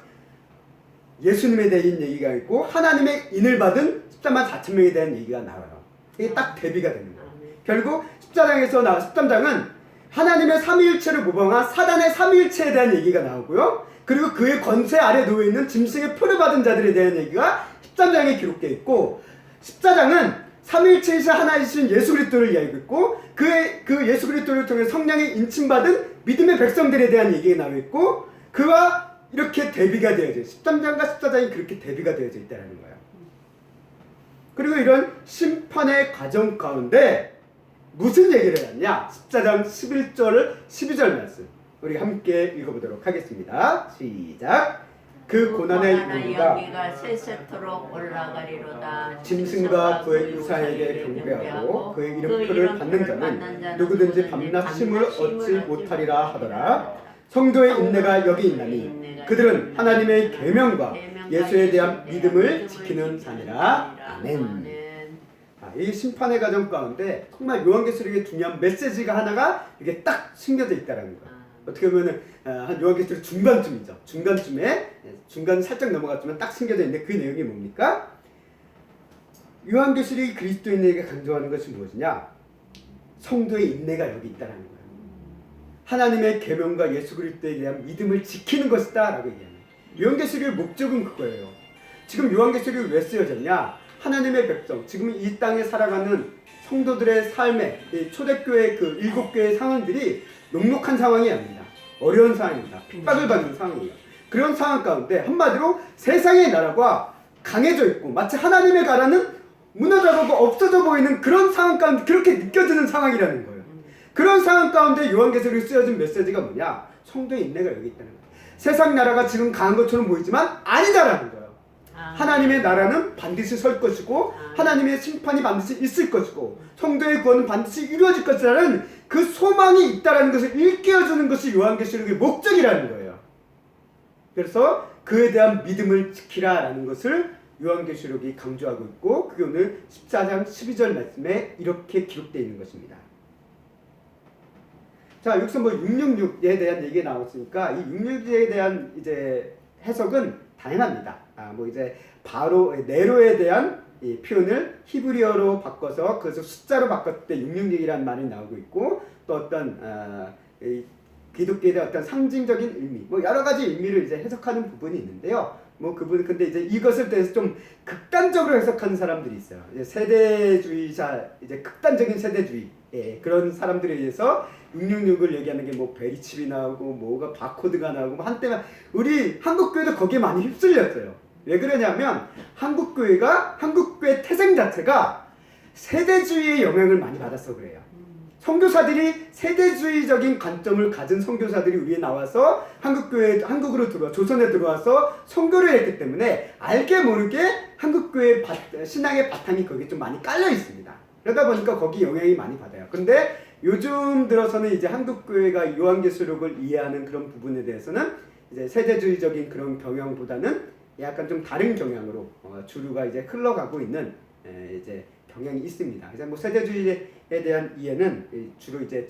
예수님에 대한 얘기가 있고 하나님의 인을 받은 14만 4천 명에 대한 얘기가 나와요. 이게 딱 대비가 되는 거예요. 결국 13장은 하나님의 삼위일체를 모방한 사단의 삼위일체에 대한 얘기가 나오고요. 그리고 그의 권세 아래 놓여있는 짐승의 표를 받은 자들에 대한 얘기가 13장에 기록되어 있고, 14장은 삼위일체이신 하나이신 예수 그리스도를 이야기하고 있고, 그 예수 그리스도를 통해 성령의 인침받은 믿음의 백성들에 대한 얘기가 나와 있고, 그와 이렇게 대비가 되어져 있어요. 13장과 14장이 그렇게 대비가 되어져 있다는 거예요. 그리고 이런 심판의 과정 가운데 무슨 얘기를 했냐? 14장 11절 12절 말씀 우리 함께 읽어보도록 하겠습니다. 시작. 그 고난의 연기가 세세토록 올라가리로다. 짐승과 그의 유사에게 경배하고 그의 이름표를 받는 자는 누구든지 밤낮 쉼을 얻지 못하리라 하더라. 성도의 인내가 여기 있나니 그들은 하나님의 계명과 예수에 대한 믿음을 지키는 자니라. 아멘. 이 심판의 과정 가운데 정말 요한계시록의 중요한 메시지가 하나가 이게 딱 숨겨져 있다는 거예요. 어떻게 보면은 한 요한계시록 중간쯤이죠. 중간 살짝 넘어갔지만 딱 숨겨져 있는데 그 내용이 뭡니까? 요한계시록이 그리스도인에게 강조하는 것이 무엇이냐? 성도의 인내가 여기 있다는 거예요. 하나님의 계명과 예수 그리스도에 대한 믿음을 지키는 것이다라고 얘기합니다. 요한계시록의 목적은 그거예요. 지금 요한계시록이 왜 쓰여졌냐? 하나님의 백성, 지금 이 땅에 살아가는 성도들의 삶에 초대교회 그 7교회의 상황들이 녹록한 상황이 아닙니다. 어려운 상황입니다. 핍박을 받는 상황이에요. 그런 상황 가운데 한마디로 세상의 나라가 강해져 있고 마치 하나님의 나라는 무너져가고 없어져 보이는 그런 상황 가운데 그렇게 느껴지는 상황이라는 거예요. 그런 상황 가운데 요한계시록에 쓰여진 메시지가 뭐냐? 성도의 인내가 여기 있다는 거예요. 세상 나라가 지금 강한 것처럼 보이지만 아니다라는 거예요. 하나님의 나라는 반드시 설 것이고 하나님의 심판이 반드시 있을 것이고 성도의 구원은 반드시 이루어질 것이라는 그 소망이 있다는 것을 일깨워주는 것이 요한계시록의 목적이라는 거예요. 그래서 그에 대한 믿음을 지키라라는 것을 요한계시록이 강조하고 있고 그게 오늘 14장 12절 말씀에 이렇게 기록되어 있는 것입니다. 자, 여기서 666에 대한 얘기가 나왔으니까 이 666에 대한 이제 해석은 다양합니다. 이제 바로 네로에 대한 이 표현을 히브리어로 바꿔서 그것을 숫자로 바꿨을 때 666이라는 말이 나오고 있고 또 어떤 기독교에 대한 어떤 상징적인 의미, 여러 가지 의미를 이제 해석하는 부분이 있는데요. 근데 이제 이것을 대해서 좀 극단적으로 해석하는 사람들이 있어요. 이제 세대주의자, 이제 극단적인 세대주의, 그런 사람들에 의해서 666을 얘기하는 게 베리칩이 나오고 뭐가 바코드가 나오고 한때만 우리 한국교회도 거기에 많이 휩쓸렸어요. 왜 그러냐면 한국교회 태생 자체가 세대주의의 영향을 많이 받아서 그래요. 선교사들이 세대주의적인 관점을 가진 선교사들이 위에 나와서 한국으로 들어와 조선에 들어와서 선교를 했기 때문에 알게 모르게 한국교회 신앙의 바탕이 거기에 좀 많이 깔려 있습니다. 그러다 보니까 거기 영향이 많이 받아요. 근데 요즘 들어서는 이제 한국교회가 요한계시록을 이해하는 그런 부분에 대해서는 이제 세대주의적인 그런 경향보다는 약간 좀 다른 경향으로 주류가 이제 흘러가고 있는 이제 경향이 있습니다. 그래서 세대주의에 대한 이해는 주로 이제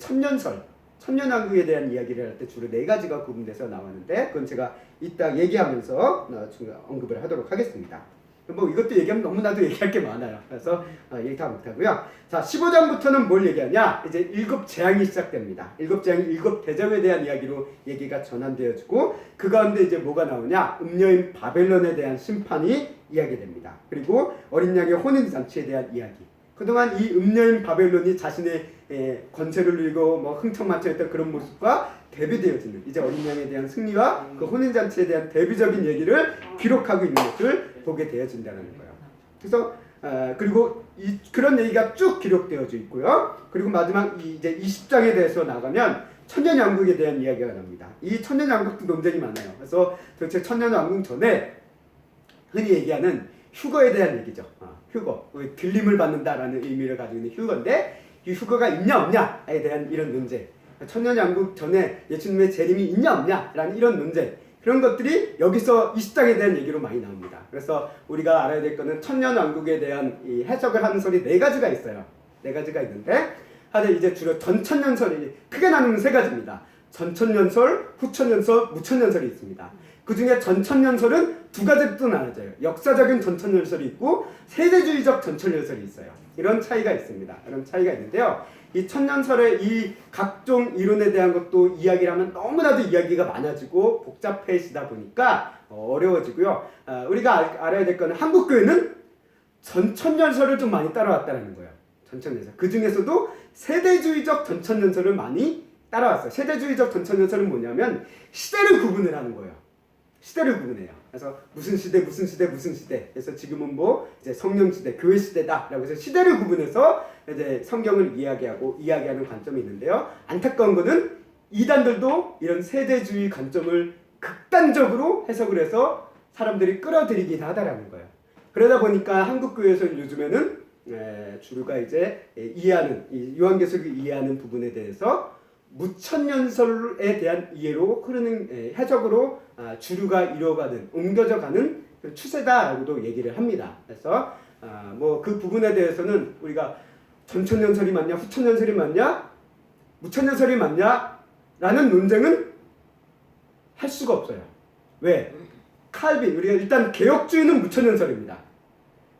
천년왕국에 대한 이야기를 할 때 주로 4가지가 구분돼서 나왔는데 그건 제가 이따 얘기하면서 언급을 하도록 하겠습니다. 이것도 얘기하면 너무나도 얘기할 게 많아요. 그래서 얘기 다 못하고요. 자, 15장부터는 뭘 얘기하냐? 이제 7 재앙이 시작됩니다. 7 재앙이 7 대접에 대한 이야기로 얘기가 전환되어지고 그 가운데 이제 뭐가 나오냐? 음녀인 바벨론에 대한 심판이 이야기됩니다. 그리고 어린 양의 혼인잔치에 대한 이야기. 그동안 이 음녀인 바벨론이 자신의 권세를 누리고 흥청망청했던 그런 모습과 대비되어지는 이제 어린 양에 대한 승리와 그 혼인잔치에 대한 대비적인 얘기를 기록하고 있는 것을 보게 되어진다는 거예요. 그래서 그리고 그런 얘기가 쭉 기록되어져 있고요. 그리고 마지막 이제 20장에 대해서 나가면 천년왕국에 대한 이야기가 납니다. 이 천년왕국도 논쟁이 많아요. 그래서 도대체 천년왕국 전에 흔히 얘기하는 휴거에 대한 얘기죠. 휴거, 들림을 받는다라는 의미를 가지고 있는 휴거인데 이 휴거가 있냐 없냐에 대한 이런 논쟁, 천년왕국 전에 예수님의 재림이 있냐 없냐라는 이런 논쟁, 그런 것들이 여기서 20장에 대한 얘기로 많이 나옵니다. 그래서 우리가 알아야 될 거는 천년왕국에 대한 이 해석을 하는 설이 4가지가 있어요. 4가지가 있는데 하여튼 이제 주로 전천년설이 크게 나누는 3가지입니다. 전천년설, 후천년설, 무천년설이 있습니다. 그 중에 전천년설은 두 가지로 또 나눠져요. 역사적인 전천년설이 있고 세대주의적 전천년설이 있어요. 이런 차이가 있습니다. 이런 차이가 있는데요. 이 천년설의 이 각종 이론에 대한 것도 이야기를 하면 너무나도 이야기가 많아지고 복잡해지다 보니까 어려워지고요. 우리가 알아야 될 거는 한국교회는 전천년설을 좀 많이 따라왔다는 거예요. 전천년설. 그 중에서도 세대주의적 전천년설을 많이 따라왔어요. 세대주의적 전천년설은 뭐냐면 시대를 구분을 하는 거예요. 시대를 구분해요. 그래서 무슨 시대, 무슨 시대, 무슨 시대. 그래서 지금은 뭐 이제 성령 시대, 교회 시대다라고 해서 시대를 구분해서 이제 성경을 이야기하는 관점이 있는데요. 안타까운 거는 이단들도 이런 세대주의 관점을 극단적으로 해석을 해서 사람들이 끌어들이긴 하다라는 거예요. 그러다 보니까 한국 교회에서 요즘에는 주류가 이제 이해하는 이 요한계시록을 이해하는 부분에 대해서 무천년설에 대한 이해로 흐르는 해석으로 주류가 이루어가는 옮겨져가는 추세다라고도 얘기를 합니다. 그래서 뭐 그 부분에 대해서는 우리가 전천년설이 맞냐 후천년설이 맞냐 무천년설이 맞냐라는 논쟁은 할 수가 없어요. 왜? 칼빈 우리가 일단 개혁주의는 무천년설입니다.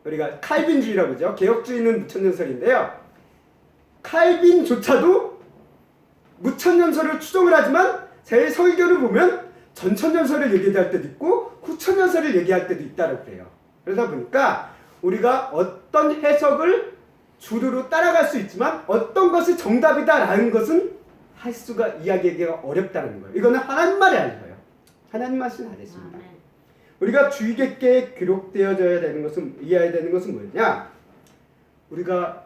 우리가 칼빈주의라고 하죠. 개혁주의는 무천년설인데요. 칼빈조차도 무천년설을 추종을 하지만 제 설교를 보면 전천년설을 얘기할 때도 있고 후천년설을 얘기할 때도 있다고 그래요. 그러다 보니까 우리가 어떤 해석을 주류로 따라갈 수 있지만 어떤 것이 정답이다라는 것은 할 수가 이야기하기가 어렵다는 거예요. 이거는 하나님 말이 아니에요. 하나님 말씀은 안 했습니다. 우리가 주의 깊게 기록되어져야 되는 것은 이해해야 되는 것은 뭐냐? 우리가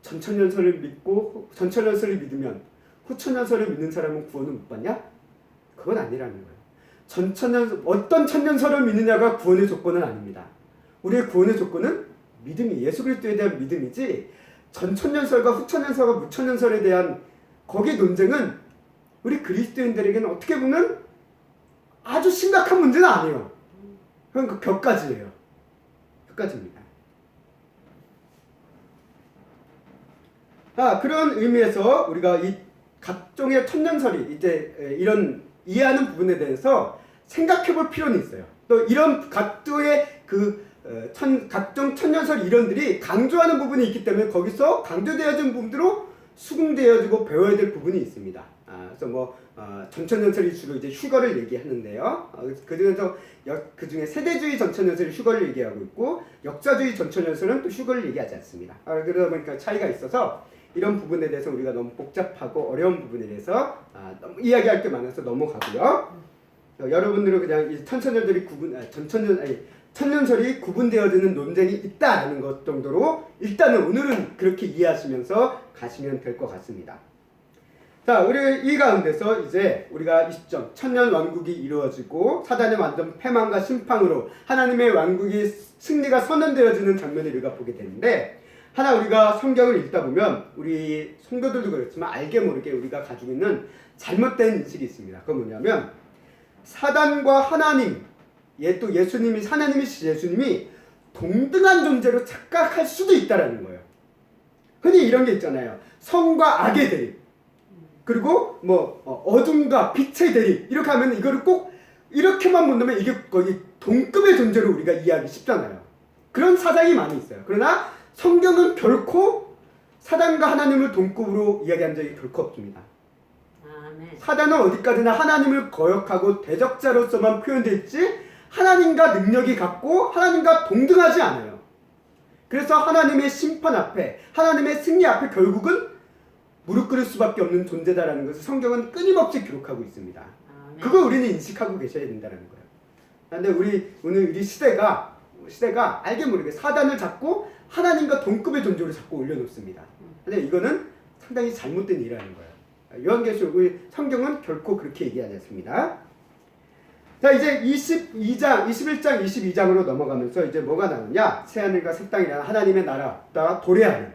전천년설을 믿고 전천년설을 믿으면 후천년설을 믿는 사람은 구원을 못 받냐? 그건 아니라는 거예요. 어떤 천년설을 믿느냐가 구원의 조건은 아닙니다. 우리의 구원의 조건은 믿음이 예수 그리스도에 대한 믿음이지 전천년설과 후천년설과 무천년설에 대한 거기 논쟁은 우리 그리스도인들에게는 어떻게 보면 아주 심각한 문제는 아니에요. 그건 그 격가지예요. 격가지입니다. 그런 의미에서 우리가 이 각종의 천년설이 이제 이런 이해하는 부분에 대해서 생각해 볼 필요는 있어요. 또 이런 각도의 각종 천년설 이론들이 강조하는 부분이 있기 때문에 거기서 강조되어진 부분으로 수긍되어지고 배워야 될 부분이 있습니다. 그래서 전천년설이 주로 이제 휴거를 얘기하는데요. 그 중에 세대주의 전천년설이 휴거를 얘기하고 있고 역사주의 전천년설은 또 휴거를 얘기하지 않습니다. 그러다 보니까 차이가 있어서 이런 부분에 대해서 우리가 너무 복잡하고 어려운 부분에 대해서 너무 이야기할 게 많아서 넘어가고요. 여러분들은 그냥 이 천년설이 구분되어지는 논쟁이 있다는 것 정도로 일단은 오늘은 그렇게 이해하시면서 가시면 될 것 같습니다. 자, 우리 이 가운데서 이제 우리가 20점 천년 왕국이 이루어지고 사단의 완전 패망과 심판으로 하나님의 왕국이 승리가 선언되어지는 장면을 우리가 보게 되는데 하나 우리가 성경을 읽다 보면 우리 성도들도 그렇지만 알게 모르게 우리가 가지고 있는 잘못된 인식이 있습니다. 그건 뭐냐면 사단과 하나님 또 예수님이 동등한 존재로 착각할 수도 있다라는 거예요. 흔히 이런 게 있잖아요. 성과 악의 대립 그리고 어둠과 빛의 대립 이렇게 하면 이거를 꼭 이렇게만 본다면 이게 거의 동급의 존재로 우리가 이해하기 쉽잖아요. 그런 사상이 많이 있어요. 그러나 성경은 결코 사단과 하나님을 동급으로 이야기한 적이 결코 없습니다. 사단은 어디까지나 하나님을 거역하고 대적자로서만 표현되어 있지 하나님과 능력이 같고 하나님과 동등하지 않아요. 그래서 하나님의 심판 앞에 하나님의 승리 앞에 결국은 무릎 꿇을 수밖에 없는 존재다라는 것을 성경은 끊임없이 기록하고 있습니다. 그걸 우리는 인식하고 계셔야 된다는 거예요. 그런데 오늘 우리 시대가 알게 모르게 사단을 잡고 하나님과 동급의 존재로 자꾸 올려놓습니다. 근데 이거는 상당히 잘못된 일이라는 거예요. 요한계시록 성경은 결코 그렇게 얘기하지 않습니다. 자, 이제 21장, 22장으로 넘어가면서 이제 뭐가 나오냐? 새하늘과 새 땅이라는 하나님의 나라가 도래하는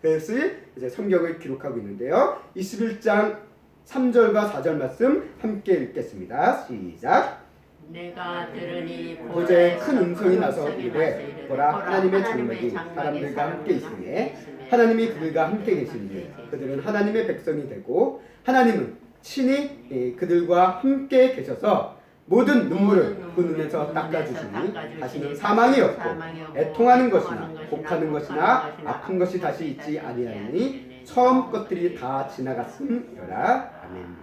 그것을 이제 성경을 기록하고 있는데요. 21장 3절과 4절 말씀 함께 읽겠습니다. 시작. 내가 들으니 보좌에 큰 음성이 나서 이르되 보라 하나님의 장막이 사람들과 함께 있으니 하나님이 그들과 함께 계시니 그들은 하나님의 백성이 되고 하나님은 친히 그들과 함께 계셔서 모든 눈물을 그 눈에서 닦아주시니 다시는 사망이 없고 애통하는 것이나 곡하는 것이나 아픈 것이 다시 있지 아니하니 처음 것들이 다 지나갔음이라. 아멘.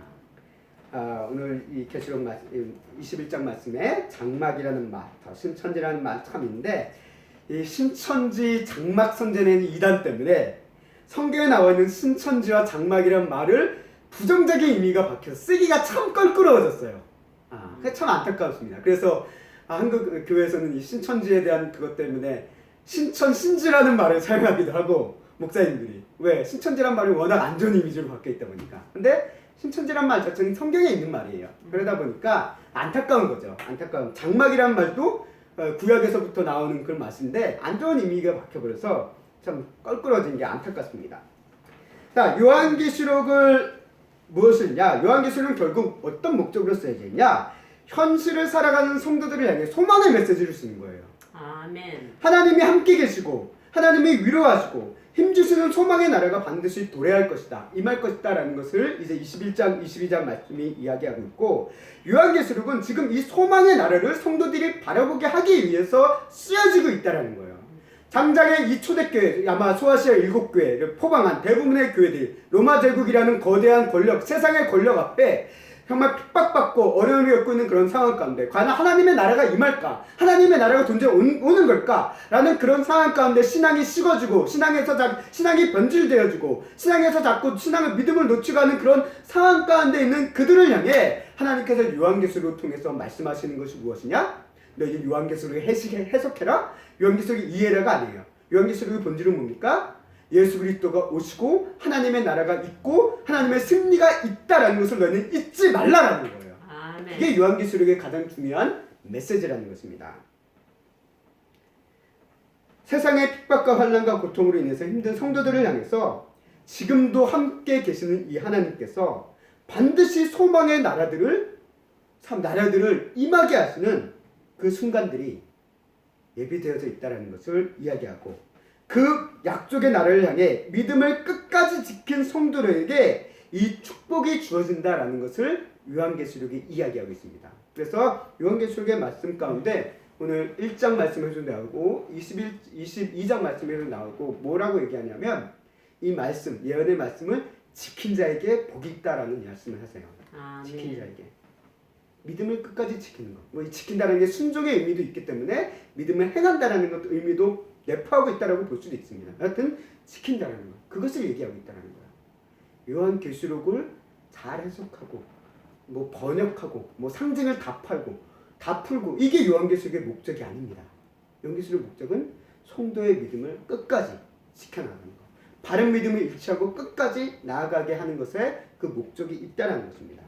오늘 이 계시록 21장 말씀에 장막이라는 말, 신천지라는 말 참인데, 이 신천지 장막 선전에는 이단 때문에 성경에 나와 있는 신천지와 장막이라는 말을 부정적인 의미가 박혀서 쓰기가 참 껄끄러워졌어요. 그게 참 안타깝습니다. 그래서 한국 교회에서는 이 신천지에 대한 그것 때문에 신천신지라는 말을 사용하기도 하고, 목사님들이 왜? 신천지란 말이 워낙 안 좋은 이미지로 바뀌어 있다 보니까. 근데 신천지란 말 자체는 성경에 있는 말이에요. 그러다 보니까 안타까운 거죠. 안타까운. 장막이란 말도 구약에서부터 나오는 그런 말인데 안 좋은 의미가 박혀버려서 참 껄끄러워진 게 안타깝습니다. 자, 요한계시록을 무엇이냐? 요한계시록은 결국 어떤 목적으로 쓰여져 있냐? 현실을 살아가는 성도들을 향해 소망의 메시지를 쓰는 거예요. 아멘. 하나님이 함께 계시고 하나님이 위로하시고 힘주시는 소망의 나라가 반드시 도래할 것이다, 임할 것이다 라는 것을 이제 21장, 22장 말씀이 이야기하고 있고, 요한계시록은 지금 이 소망의 나라를 성도들이 바라보게 하기 위해서 쓰여지고 있다는 거예요. 당장의 이 초대교회, 아마 소아시아 7교회를 포방한 대부분의 교회들이 로마 제국이라는 거대한 권력, 세상의 권력 앞에 정말 핍박받고 어려움이 겪고 있는 그런 상황 가운데 과연 하나님의 나라가 임할까? 하나님의 나라가 오는 걸까? 라는 그런 상황 가운데 신앙이 식어지고 신앙이 변질되어지고 신앙에서 자꾸 신앙의 믿음을 놓치고 하는 그런 상황 가운데 있는 그들을 향해 하나님께서 요한계시록을 통해서 말씀하시는 것이 무엇이냐? 너희 요한계시록을 해석해라? 요한계시록이 이해라가 아니에요. 요한계시록의 본질은 뭡니까? 예수 그리스도가 오시고 하나님의 나라가 있고 하나님의 승리가 있다라는 것을 너희는 잊지 말라라는 거예요. 아멘. 이게 요한계시록의 가장 중요한 메시지라는 것입니다. 세상의 핍박과 환난과 고통으로 인해서 힘든 성도들을 향해서 지금도 함께 계시는 이 하나님께서 반드시 소망의 나라들을 임하게 하시는 그 순간들이 예비되어져 있다는 것을 이야기하고, 그 약속의 나라를 향해 믿음을 끝까지 지킨 성도들에게 이 축복이 주어진다라는 것을 요한계시록이 이야기하고 있습니다. 그래서 요한계시록의 말씀 가운데 오늘 1장 말씀에서 나오고 22장 말씀에서 나오고 뭐라고 얘기하냐면, 이 말씀, 예언의 말씀을 지킨 자에게 복이 있다라는 말씀을 하세요. 아멘. 지킨 자에게. 믿음을 끝까지 지키는 것. 뭐 이 지킨다는 게 순종의 의미도 있기 때문에 믿음을 행한다라는 것 의미도 내포하고 있다라고 볼 수도 있습니다. 하여튼 지킨다라는 것, 그것을 얘기하고 있다라는 거예요. 요한계시록을 잘 해석하고 뭐 번역하고 뭐 상징을 다 풀고 이게 요한계시록의 목적이 아닙니다. 요한계시록의 목적은 성도의 믿음을 끝까지 지켜나가는 것, 바른 믿음을 일치하고 끝까지 나아가게 하는 것에 그 목적이 있다라는 것입니다.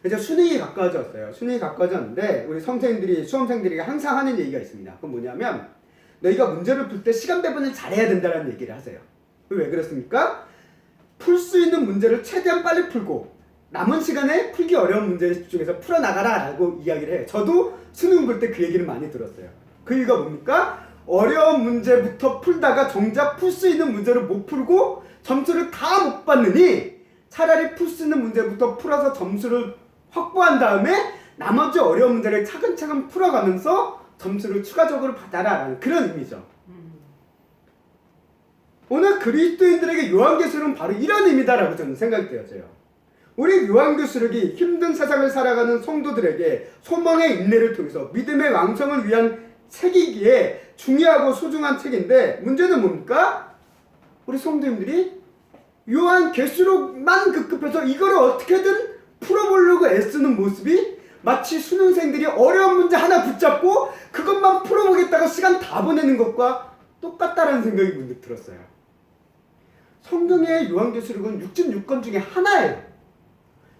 이제 수능이 가까워졌어요. 수능이 가까워졌는데 우리 수험생들이 항상 하는 얘기가 있습니다. 그건 뭐냐면, 너희가 문제를 풀 때 시간 배분을 잘해야 된다는 얘기를 하세요. 왜 그렇습니까? 풀 수 있는 문제를 최대한 빨리 풀고 남은 시간에 풀기 어려운 문제를 집중해서 풀어나가라 라고 이야기를 해요. 저도 수능 볼 때 그 얘기를 많이 들었어요. 그 이유가 뭡니까? 어려운 문제부터 풀다가 정작 풀 수 있는 문제를 못 풀고 점수를 다 못 받느니 차라리 풀 수 있는 문제부터 풀어서 점수를 확보한 다음에 나머지 어려운 문제를 차근차근 풀어가면서 점수를 추가적으로 받아라 라는 그런 의미죠. 오늘 그리스도인들에게 요한계시록은 바로 이런 의미다라고 저는 생각이 되어져요. 우리 요한계시록이 힘든 세상을 살아가는 성도들에게 소망의 인내를 통해서 믿음의 왕성을 위한 책이기에 중요하고 소중한 책인데, 문제는 뭡니까? 우리 성도님들이 요한계시록만 급급해서 이거를 어떻게든 풀어보려고 애쓰는 모습이 마치 수능생들이 어려운 문제 하나 붙잡고 그것만 풀어보겠다고 시간 다 보내는 것과 똑같다라는 생각이 문득 들었어요. 성경의 요한계시록은 66권 중에 하나예요.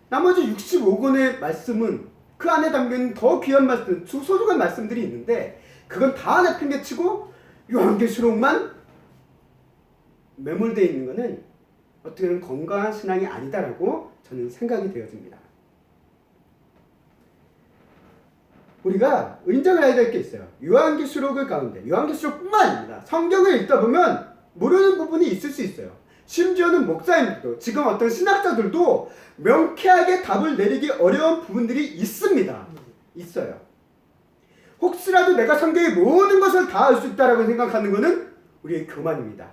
나머지 65권의 말씀은 그 안에 담긴 더 귀한 말씀, 소중한 말씀들이 있는데 그건 다 하나 팽개치고 요한계시록만 매몰되어 있는 것은 어떻게 보면 건강한 신앙이 아니다라고 저는 생각이 되어집니다. 우리가 인정을 해야 될 게 있어요. 요한계시록을 가운데, 요한계시록뿐만 아닙니다. 성경을 읽다 보면 모르는 부분이 있을 수 있어요. 심지어는 목사님들도 지금 어떤 신학자들도 명쾌하게 답을 내리기 어려운 부분들이 있습니다. 있어요. 혹시라도 내가 성경의 모든 것을 다 알 수 있다라고 생각하는 것은 우리의 교만입니다.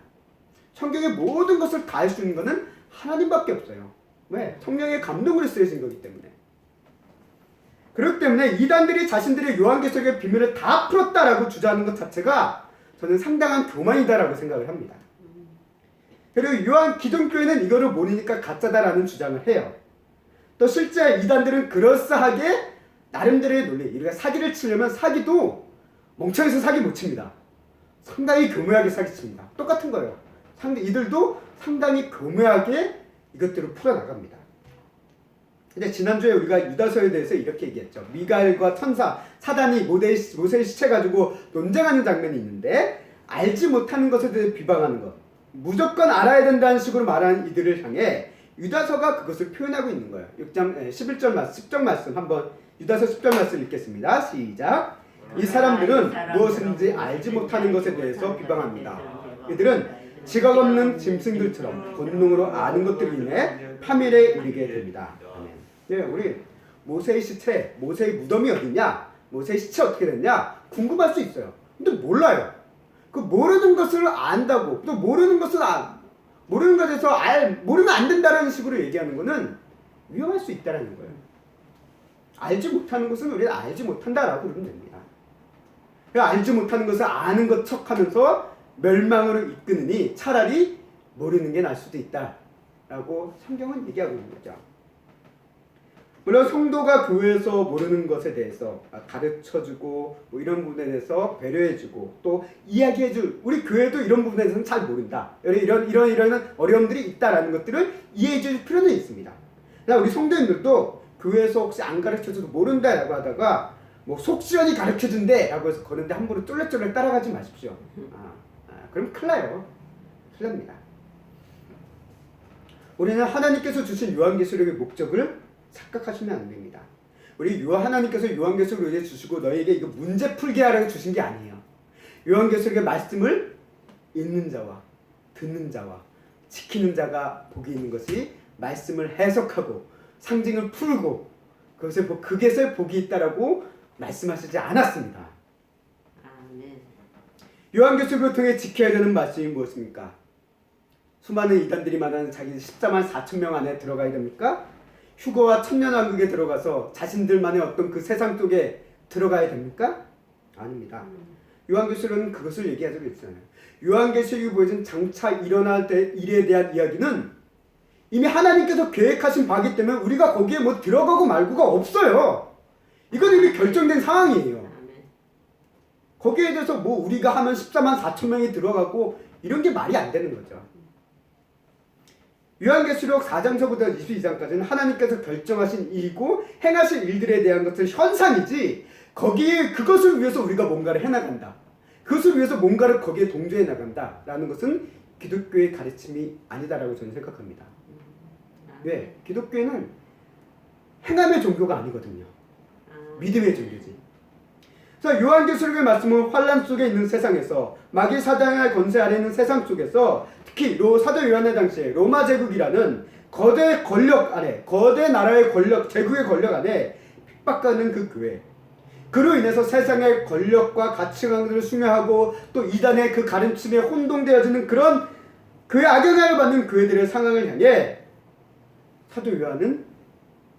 성경의 모든 것을 다 알 수 있는 것은 하나님밖에 없어요. 왜? 성령의 감동으로 쓰여진 거기 때문에. 그렇기 때문에 이단들이 자신들의 요한계시록의 비밀을 다 풀었다라고 주장하는 것 자체가 저는 상당한 교만이다라고 생각을 합니다. 그리고 기독교회는 이거를 모르니까 가짜다라는 주장을 해요. 또 실제 이단들은 그럴싸하게 나름대로의 논리, 우리가 사기를 치려면 사기도 멍청해서 사기 못 칩니다. 상당히 교묘하게 사기칩니다. 똑같은 거예요. 이들도 상당히 교묘하게 이것들을 풀어나갑니다. 근데 지난주에 우리가 유다서에 대해서 이렇게 얘기했죠. 미가엘과 천사, 사단이 모세의 시체 가지고 논쟁하는 장면이 있는데 알지 못하는 것에 대해 비방하는 것, 무조건 알아야 된다는 식으로 말하는 이들을 향해 유다서가 그것을 표현하고 있는 거예요. 6장 10절 말씀 한번 유다서 10절 말씀 읽겠습니다. 시작. 이 사람들은 무엇인지 알지 못하는 것에 대해서 비방합니다. 이들은 지각 없는 짐승들처럼 본능으로 아는 것들로 인해 파멸에 이르게 됩니다. 아멘. 예, 우리 모세의 시체, 모세의 무덤이 어디냐, 모세의 시체 어떻게 됐냐 궁금할 수 있어요. 근데 몰라요. 그 모르는 것을 안다고, 또 모르는 것에서 모르면 안 된다는 식으로 얘기하는 것은 위험할 수 있다는 거예요. 알지 못하는 것은 우리는 알지 못한다라고 그러면 됩니다. 알지 못하는 것을 아는 것 척하면서 멸망으로 이끄느니 차라리 모르는 게 나을 수도 있다라고 성경은 얘기하고 있는 거죠. 물론 성도가 교회에서 모르는 것에 대해서 가르쳐주고 뭐 이런 부분에 대해서 배려해주고 또 이야기해줄, 우리 교회도 이런 부분에 대해서는 잘 모른다, 이런 어려움들이 있다라는 것들을 이해해줄 필요는 있습니다. 우리 성도님들도 교회에서 혹시 안 가르쳐줘도 모른다라고 하다가 뭐 속시원히 가르쳐준대 라고 해서 거는데 함부로 쫄래쫄래 따라가지 마십시오. 그럼 큰일 나요. 큰일 납니다. 우리는 하나님께서 주신 요한계시록의 목적을 착각하시면 안 됩니다. 하나님께서 요한계시록을 주시고 너에게 이거 문제 풀게 하라고 주신 게 아니에요. 요한계시록의 말씀을 읽는 자와 듣는 자와 지키는 자가 복이 있는 것이 말씀을 해석하고 상징을 풀고 그것에 복이 있다라고 말씀하시지 않았습니다. 요한계시록을 통해 지켜야 되는 말씀이 무엇입니까? 수많은 이단들이 말하는 자기 14만 4천 명 안에 들어가야 됩니까? 휴거와 천년왕국에 들어가서 자신들만의 어떤 그 세상 속에 들어가야 됩니까? 아닙니다. 요한계시록은 그것을 얘기하고 있잖아요. 요한계시록이 보여준 장차 일어날 일에 대한 이야기는 이미 하나님께서 계획하신 바이기 때문에 우리가 거기에 뭐 들어가고 말고가 없어요. 이건 이미 결정된 상황이에요. 거기에 대해서 뭐 우리가 하면 14만 4천 명이 들어가고 이런 게 말이 안 되는 거죠. 요한계시록 4장서부터 22장까지는 하나님께서 결정하신 일이고 행하실 일들에 대한 것은 현상이지 그것을 위해서 우리가 뭔가를 해나간다, 그것을 위해서 뭔가를 거기에 동조해 나간다 라는 것은 기독교의 가르침이 아니다라고 저는 생각합니다. 왜? 기독교회는 행함의 종교가 아니거든요. 믿음의 종교지. 자, 요한계시록의 말씀은 환란 속에 있는 세상에서 마귀 사단의 권세 아래 있는 세상 속에서 특히 사도 요한의 당시에 로마 제국이라는 거대 권력 아래, 거대 나라의 권력, 제국의 권력 안에 핍박받는 그 교회, 그로 인해서 세상의 권력과 가치관들을 숭배하고 또 이단의 그 가르침에 혼동되어지는 그런 그 악영향을 받는 교회들의 상황을 향해 사도 요한은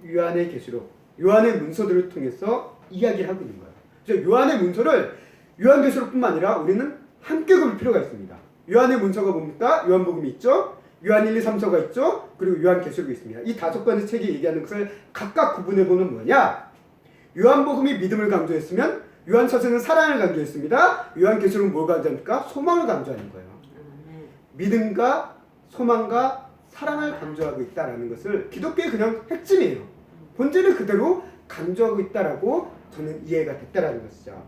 요한의 계시록, 요한의 문서들을 통해서 이야기를 하고 있는 거예요. 그래서 요한의 문서를 요한계시록뿐만 아니라 우리는 함께 볼 필요가 있습니다. 요한의 문서가 뭡니까? 요한복음이 있죠. 요한 1, 2, 3서가 있죠. 그리고 요한계시록이 있습니다. 이 5권의 책이 얘기하는 것을 각각 구분해보면 뭐냐? 요한복음이 믿음을 강조했으면 요한서서는 사랑을 강조했습니다. 요한계시록은 뭘 강조합니까? 소망을 강조하는 거예요. 믿음과 소망과 사랑을 강조하고 있다는 것을 기독교의 그냥 핵심이에요. 본질을 그대로 강조하고 있다라고 저는 이해가 됐다라는 것이죠.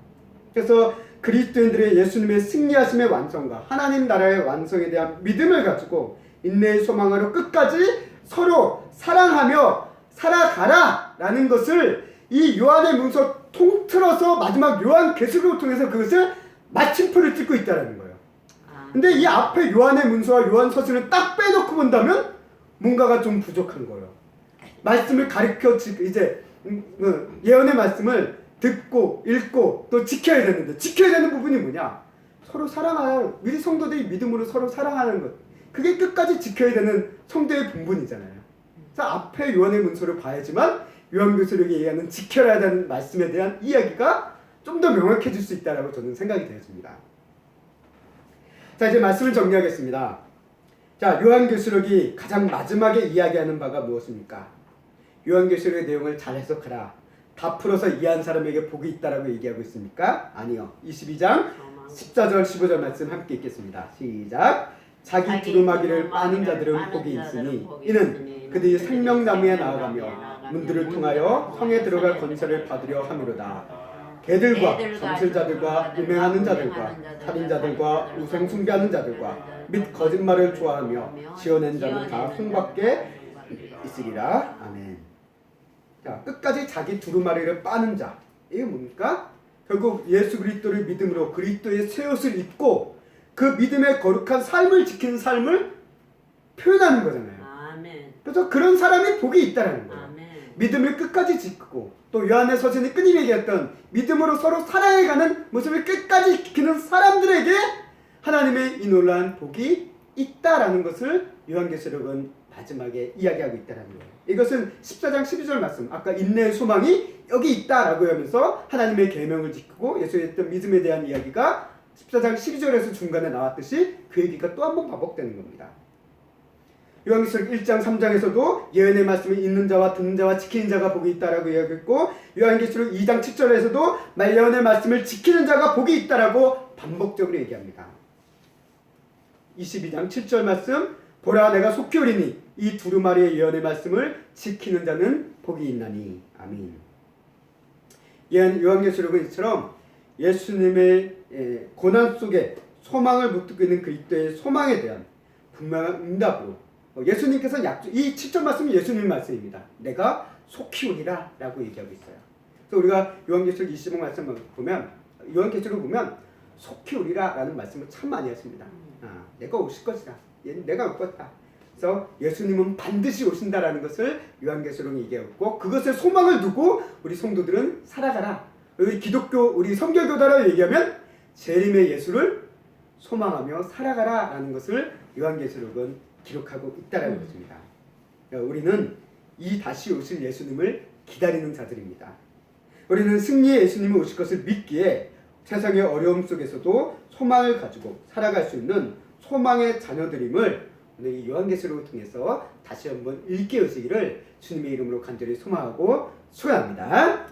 그래서 그리스도인들의 예수님의 승리하심의 완성과 하나님 나라의 완성에 대한 믿음을 가지고 인내의 소망으로 끝까지 서로 사랑하며 살아가라 라는 것을 이 요한의 문서 통틀어서 마지막 요한계시록을 통해서 그것을 마침표를 찍고 있다는 거예요. 근데 이 앞에 요한의 문서와 요한 서신을 딱 빼놓고 본다면 뭔가가 좀 부족한 거예요. 말씀을 가르쳐 이제 예언의 말씀을 듣고 읽고 또 지켜야 되는데 지켜야 되는 부분이 뭐냐? 서로 사랑하는 우리 성도들이 믿음으로 서로 사랑하는 것. 그게 끝까지 지켜야 되는 성도의 본분이잖아요. 그래서 앞에 요한의 문서를 봐야지만 요한계시록에 얘기하는 지켜야 되는 말씀에 대한 이야기가 좀 더 명확해질 수 있다라고 저는 생각이 되었습니다. 자, 이제 말씀을 정리하겠습니다. 자, 요한계시록이 가장 마지막에 이야기하는 바가 무엇입니까? 요한계시록의 내용을 잘 해석하라. 다 풀어서 이해한 사람에게 복이 있다라고 얘기하고 있습니까? 아니요. 22장 14절 15절 말씀 함께 읽겠습니다. 시작. 자기 두루마기를 빠는 자들은 복이 있으니 이는 그들이 생명나무에 나아가며 문들을 통하여 성에 들어갈 권세를 받으려 함이로다. 개들과 점술자들과 음행하는 자들과 살인자들과 우상 숭배하는 자들과 및 거짓말을 좋아하며 지어낸 자는 다 손밖에 있으리라. 아멘. 자, 끝까지 자기 두루마리를 빠는 자. 이게 뭡니까? 결국 예수 그리스도를 믿음으로 그리스도의 새 옷을 입고 그 믿음의 거룩한 삶을 지키는 삶을 표현하는 거잖아요. 아멘. 그래서 그런 사람이 복이 있다라는 거예요. 아멘. 믿음을 끝까지 지키고 또 요한의 서신이 끊임이 얘기했던 믿음으로 서로 사랑해가는 모습을 끝까지 지키는 사람들에게 하나님의 이 놀라운 복이 있다라는 것을 요한계시록은 마지막에 이야기하고 있다는 거예요. 이것은 14장 12절 말씀, 아까 인내의 소망이 여기 있다라고 하면서 하나님의 계명을 지키고 예수의 했던 믿음에 대한 이야기가 14장 12절에서 중간에 나왔듯이 그 얘기가 또 한 번 반복되는 겁니다. 요한계시록 1장 3장에서도 예언의 말씀을 읽는 자와 듣는 자와 지키는 자가 복이 있다라고 이야기했고 요한계시록 2장 7절에서도 예언의 말씀을 지키는 자가 복이 있다라고 반복적으로 얘기합니다. 22장 7절 말씀, 보라 내가 속히 오리니 이 두루마리의 예언의 말씀을 지키는 자는 복이 있나니. 아멘. 요한계시록은 이처럼 예수님의 고난 속에 소망을 붙들고 있는 그리스도의 소망에 대한 분명한 응답으로 예수님께서 이 7절 말씀은 예수님 말씀입니다. 내가 속히 오리라 라고 얘기하고 있어요. 그래서 우리가 요한계시록 25장 말씀을 보면 요한계시록을 보면 속히 오리라 라는 말씀을 참 많이 하십니다. 내가 오실 것이다. 내가 올 것이다. 그래서 예수님은 반드시 오신다라는 것을 요한계시록이 얘기했고 그것에 소망을 두고 우리 성도들은 살아가라. 우리 기독교, 우리 성결교다라고 얘기하면 재림의 예수를 소망하며 살아가라 라는 것을 요한계시록은 기록하고 있다는 것입니다. 우리는 이 다시 오실 예수님을 기다리는 자들입니다. 우리는 승리의 예수님이 오실 것을 믿기에 세상의 어려움 속에서도 소망을 가지고 살아갈 수 있는 소망의 자녀들임을 오늘 이 요한계시록을 통해서 다시 한번 일깨우시기를 주님의 이름으로 간절히 소망하고 축원합니다.